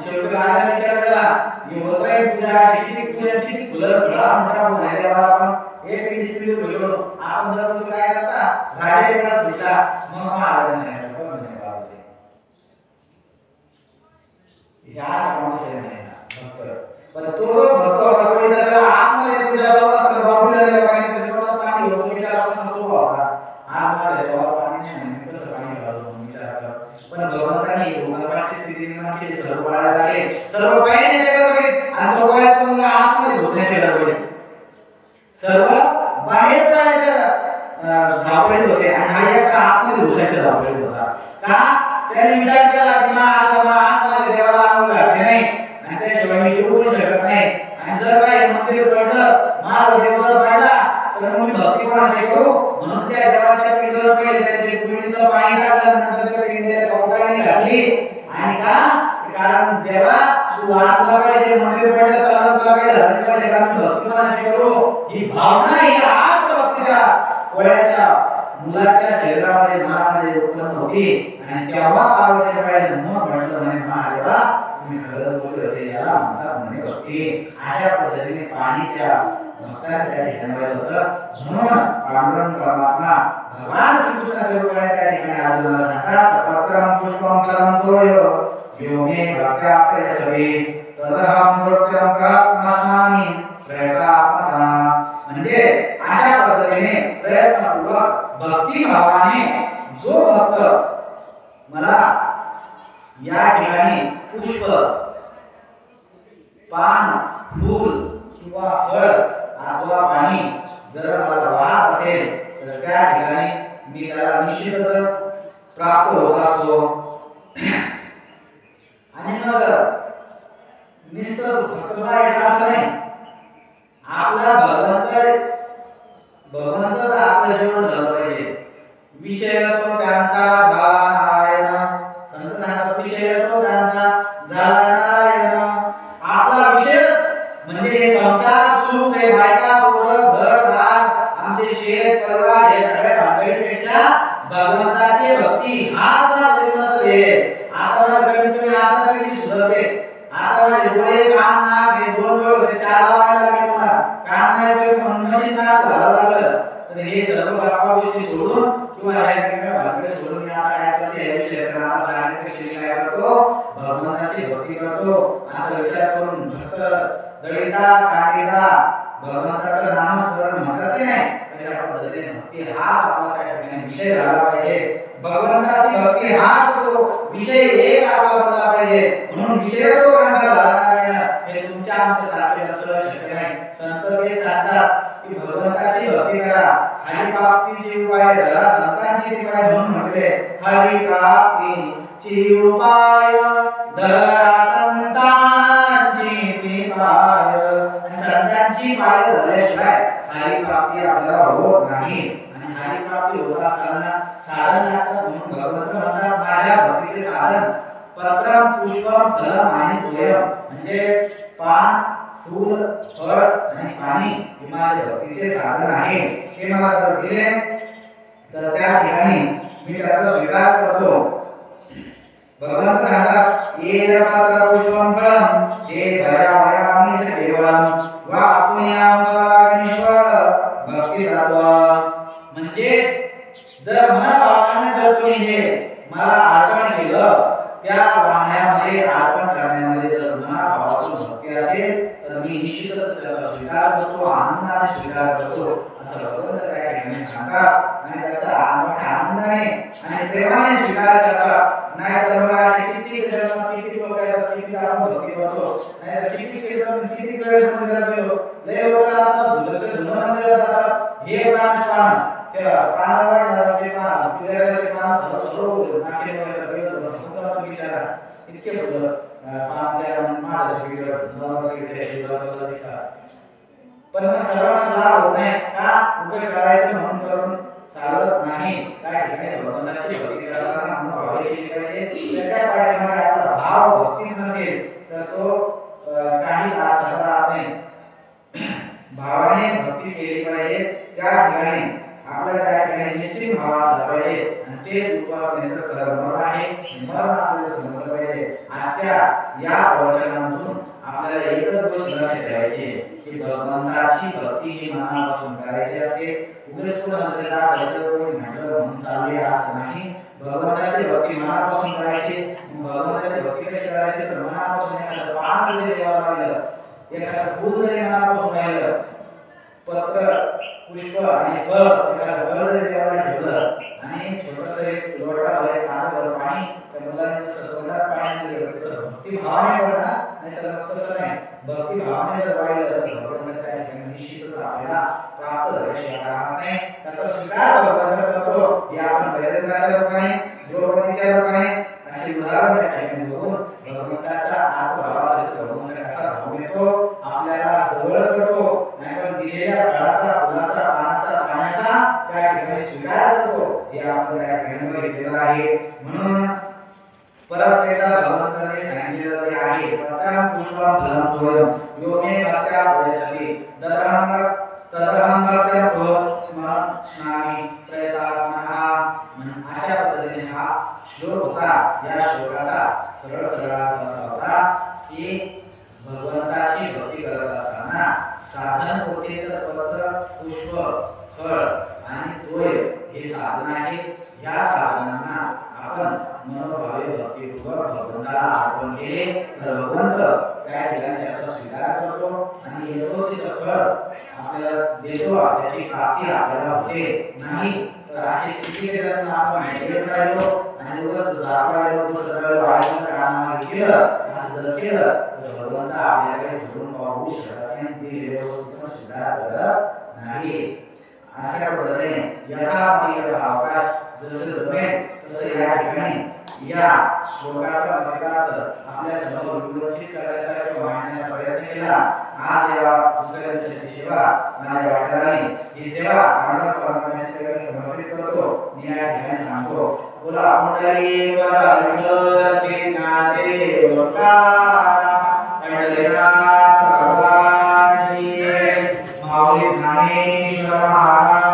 शेवटी राजाने विचार केला की होतय पूजा किती फुलं फळा मोठा म्हणायला देवा आपण एक पिंडी बोललो आपण जर तू काय करता राजा एवढा सुटला. मग महाराजांनी सांगितलं म्हणे बाबाजी ह्या समस्या नाही भक्त पण तो जो भक्त होता कोणी त्याला आतमध्ये पूजा करत बाबूला पाणी त्याच्यावर पाणी होतं विचाराचा संतोष होता. आज मला देवाला पाणी नाही म्हणजे कसं पाणी घालून विचार पण भगवंतांनी भूकंपाची स्थिती निर्माण केली. सर्व पळायला लागले सर्व पाण्याच्या गडबडीत आणि तो पळायचा मुलगा आतमध्ये घुसण्याच्या गडबडीत सर्व बाहेर पळायच्या धावपळीत होते आणि हा एक आतमध्ये घुसण्याच्या धावपळीत होता. का त्याने विचार केला की आतमध्ये देवाला आणून घातले नाही आणि त्याशिवाय मी येऊ शकत नाही आणि जर काही मंदिर पडलं माझा देव जर पडला तर मी भक्ती कोणाची करू म्हणून त्या देवाच्या पिंडीवर पहिले त्याच्या पिंडीचं पाणी टाकलं नंतर त्या पिंडीला कवटाने घातली आणि का कारण देवा तू वाचला पाहिजे मंदिर पडलं चालवला पाहिजे झालं पाहिजे कारण भक्ती कोणाची करू ही भावना ही आत भक्तीच्या वयाच्या मुलाच्या शरीरामध्ये मनामध्ये उत्पन्न होती आणि तेव्हा पार्वतीच्या पायाने मग म्हटलं म्हणे महादेवा तुम्ही खरंच बोलले होते याला म्हणतात म्हणे भक्ती. अशा पद्धतीने पाणी त्या भक्ताच्या ठिकाणी होतं म्हणून पांडुरंग परमात्मा भगवान श्रीकृष्णाच्या रूपाने त्या ठिकाणी आलेला सांगतात पत्रम पुष्पम करम तोय यो मे भक्त्या प्रयच्छवे तदहं नृत्यं प्राप्नोमि प्रयतात्मना. म्हणजे अशा पद्धतीने प्रयत्नपूर्वक भक्ती भावाने जो भक्त मला या ठिकाणी पुष्प पान फूल किंवा फळ अथवा पाणी जर मला वाहत असेल तर त्या ठिकाणी मी त्याला निश्चितच प्राप्त होत असतो. आणि मग निस्तर फक्त व्हायचं असं नाही आपला भगवंतच आपलं जीवन झालं पाहिजे. विषय तो त्यांचा झाला नारायण संत सांगतात विषय तो त्यांचा झाला नारायण. आपला विषय म्हणजे हे संसार सुख हे बायका पोरं घर-दार आमचे शेत परिवार हे सगळ्या भानगडीपेक्षा भगवंताची भक्ती हाच माझा जीवनाचा ध्येय. आता कमीत कमी आता तरी सुधारते. आता माझे डोळे कान नाक हे दोन डोळे चार लावायला लागले मला कान नाही तरी म्हणून मशीन का लागलं तर हे सर्व बाबा गोष्टी सोडून किंवा ह्या ठिकाणी भानगड सोडून मी आता काय करते हे विषय आता जाण्याच्या क्षणी काय करतो भगवंताची भक्ती करतो असा विचार करून फक्त दळिता कांडिता भगवंताचं नामस्मरण म्हणतात की नाही अशा पद्धतीने भक्ती हाच आपला त्या ठिकाणी विषय झाला पाहिजे भगवंताची भक्ती हाच तो विषय एक आपला बनला पाहिजे म्हणून विषय तो कोणता झाला नाही हे तुमच्या आमच्या सारखे असलं शक्य नाही संत ते सांगतात की भगवंताची भक्ती करा हरिप्राप्तीचे उपाय धरा संतांची उपाय म्हणून म्हटले हरिप्राप्तीचे उपाय धरा संतांची उपाय संतांची पाय धरल्याशिवाय हरिप्राप्ती आपल्याला होत नाही आणि हरिप्राप्ती होत असताना साधन लागतं म्हणून भगवंत म्हणतात माझ्या भक्तीचे साधन पत्रम पुष्पम फलम आणि तोयम म्हणजे पान फूल फळ आणि पाणी हे माझ्या भक्तीचे साधन आहे हे मला जर दिले तर त्या ठिकाणी मी त्याचा स्वीकार करतो भगवंत सांगतात येन पत्र पुष्पम फलम हे भयावयामी स केवलम वा आत्मयामश्वर भक्ती तत्व म्हणजे जर मनाभावाने जर तुम्ही हे मला अर्पण केलं त्या वाहनामध्ये अर्पण करण्यामध्ये जर मनाभावाची भक्ती असेल तर मी निश्चितच त्याचा स्वीकार करतो आनंदाने स्वीकार करतो असं भगवंत त्या ठिकाणी सांगतात आणि त्याचा मोठ्या आनंदाने आणि प्रेमाने स्वीकार करतात नाहीतर बघा असे किती जण किती लोक आहेत किती आपण भक्ती करतो नाहीतर किती कीर्तन किती वेळेस मंदिरात गेलो लय लोक आता झुलसे मंदिरात जातात हे प्राण त्या कानावर ते पान तिथे ते पान सर्व बोलले नाकी मध्ये तर विचारा इतके बोललं पान त्या महाराज व्हिडिओ मला इथे शिवाला दिसतात पण सर्वांना लाभ होत नाही का उपयोग करायचं म्हणून करून चालत नाही त्या ठिकाणी भगवंताची भक्ती करताना आपण भाव केली पाहिजे त्याच्या पाठीमागे आपला भाव भक्तीच नसेल तर तो काही अर्थ राहत नाही भावाने भक्ती केली पाहिजे त्या ठिकाणी आपल्या त्या ठिकाणी निश्चित भाव असला पाहिजे आणि तेच उपासनेचं खरं बरोबर आहे मरण आपल्याला समजलं पाहिजे आजच्या या प्रवचनामधून आपल्याला एकच गोष्ट लक्षात ठेवायची की भगवंताची भक्ती ही मनापासून करायची असते उगाच कोण अंतरा पैसे कोणी म्हटलं म्हणून चालले असं नाही भगवंताची भक्ती मनापासून करायची भगवंताची भक्ती कशी करायची तर मनापासून एखादं पान जरी देवाला राहिलं एखादं फूल जरी मनापासून राहिलं पत्र पुष्प आणि फळ एखादं फळ जरी देवाला ठेवलं आणि छोटंसं एक लोटाभर तांब्याभर पाणी त्या मुलाने जसं तोंडात पाणी दिलं तसं भक्ती भावाने पडला नाही तर तसं नाही भक्ती भावाने जर वाहिलं तर भगवंत त्या ठिकाणी निश्चितच आपल्याला प्राप्त झाल्याशिवाय राहत नाही त्याचा स्वीकार भगवंत करतो हे आपण गजराच्या रूपाने द्रौपदीच्या रूपाने असे उदाहरण त्या ठिकाणी बघून भगवंताचा आत्मभावासहित भगवंत कसा धावून येतो आपल्याला जवळ करतो नाहीतर दिलेल्या फळाचा फुलाचा पानाचा पाण्याचा त्या ठिकाणी स्वीकार करतो हे आपण त्या ठिकाणी बघितलेलं आहे म्हणून परत एकदा भगवंताने सांगितलेलं जे आहे पत्रम पुष्पम फलम तोयम यो मे भक्त्या प्रयच्छति तदहं भक्त्या स्नामी प्रयतात्मनः अशा पद्धतीने हा श्लोक होता या श्लोकाचा सरळ अर्थ असा होता की भगवंताची भक्ती करत असताना साधन कोणते तर पत्र पुष्प फळ आणि तोय हे साधन आहे या साधनांना आपण मनोभावे भक्तीपूर्वक भगवंताला अर्पण केले तर भगवंत त्या ठिकाणी त्याचा स्वीकार करतो आणि यथोचित फळ आपल्याला देतो त्याची प्राप्ती आपल्याला होते नाही तर असे किती जण आपण ऐकत राहिलो आणि उगाच जापायला दुसरं वाईट कामाला केलं असं जर केलं तर भगवंत आपल्याकडे धरून पाहू शकत नाही दिलेल्या वस्तूंचा स्वीकार करत नाही अशा पद्धतीने यथावती अवकाश जसं जमेल तसं या ठिकाणी या श्लोकाचा अर्थ आपल्या समोर विवचित करायचा किंवा मांडण्याचा प्रयत्न केला आज या दुसऱ्या दिवसाची सेवा माझ्या वाटणारी ही सेवा आम्हाला परमात्म्याच्या समर्पित करतो मी या ठिकाणी सांगतो बोला पुंडली वदा विठ्ठल श्री नाथे लोका पंढरीनाथ भगवान की माऊली ज्ञानेश्वर महाराज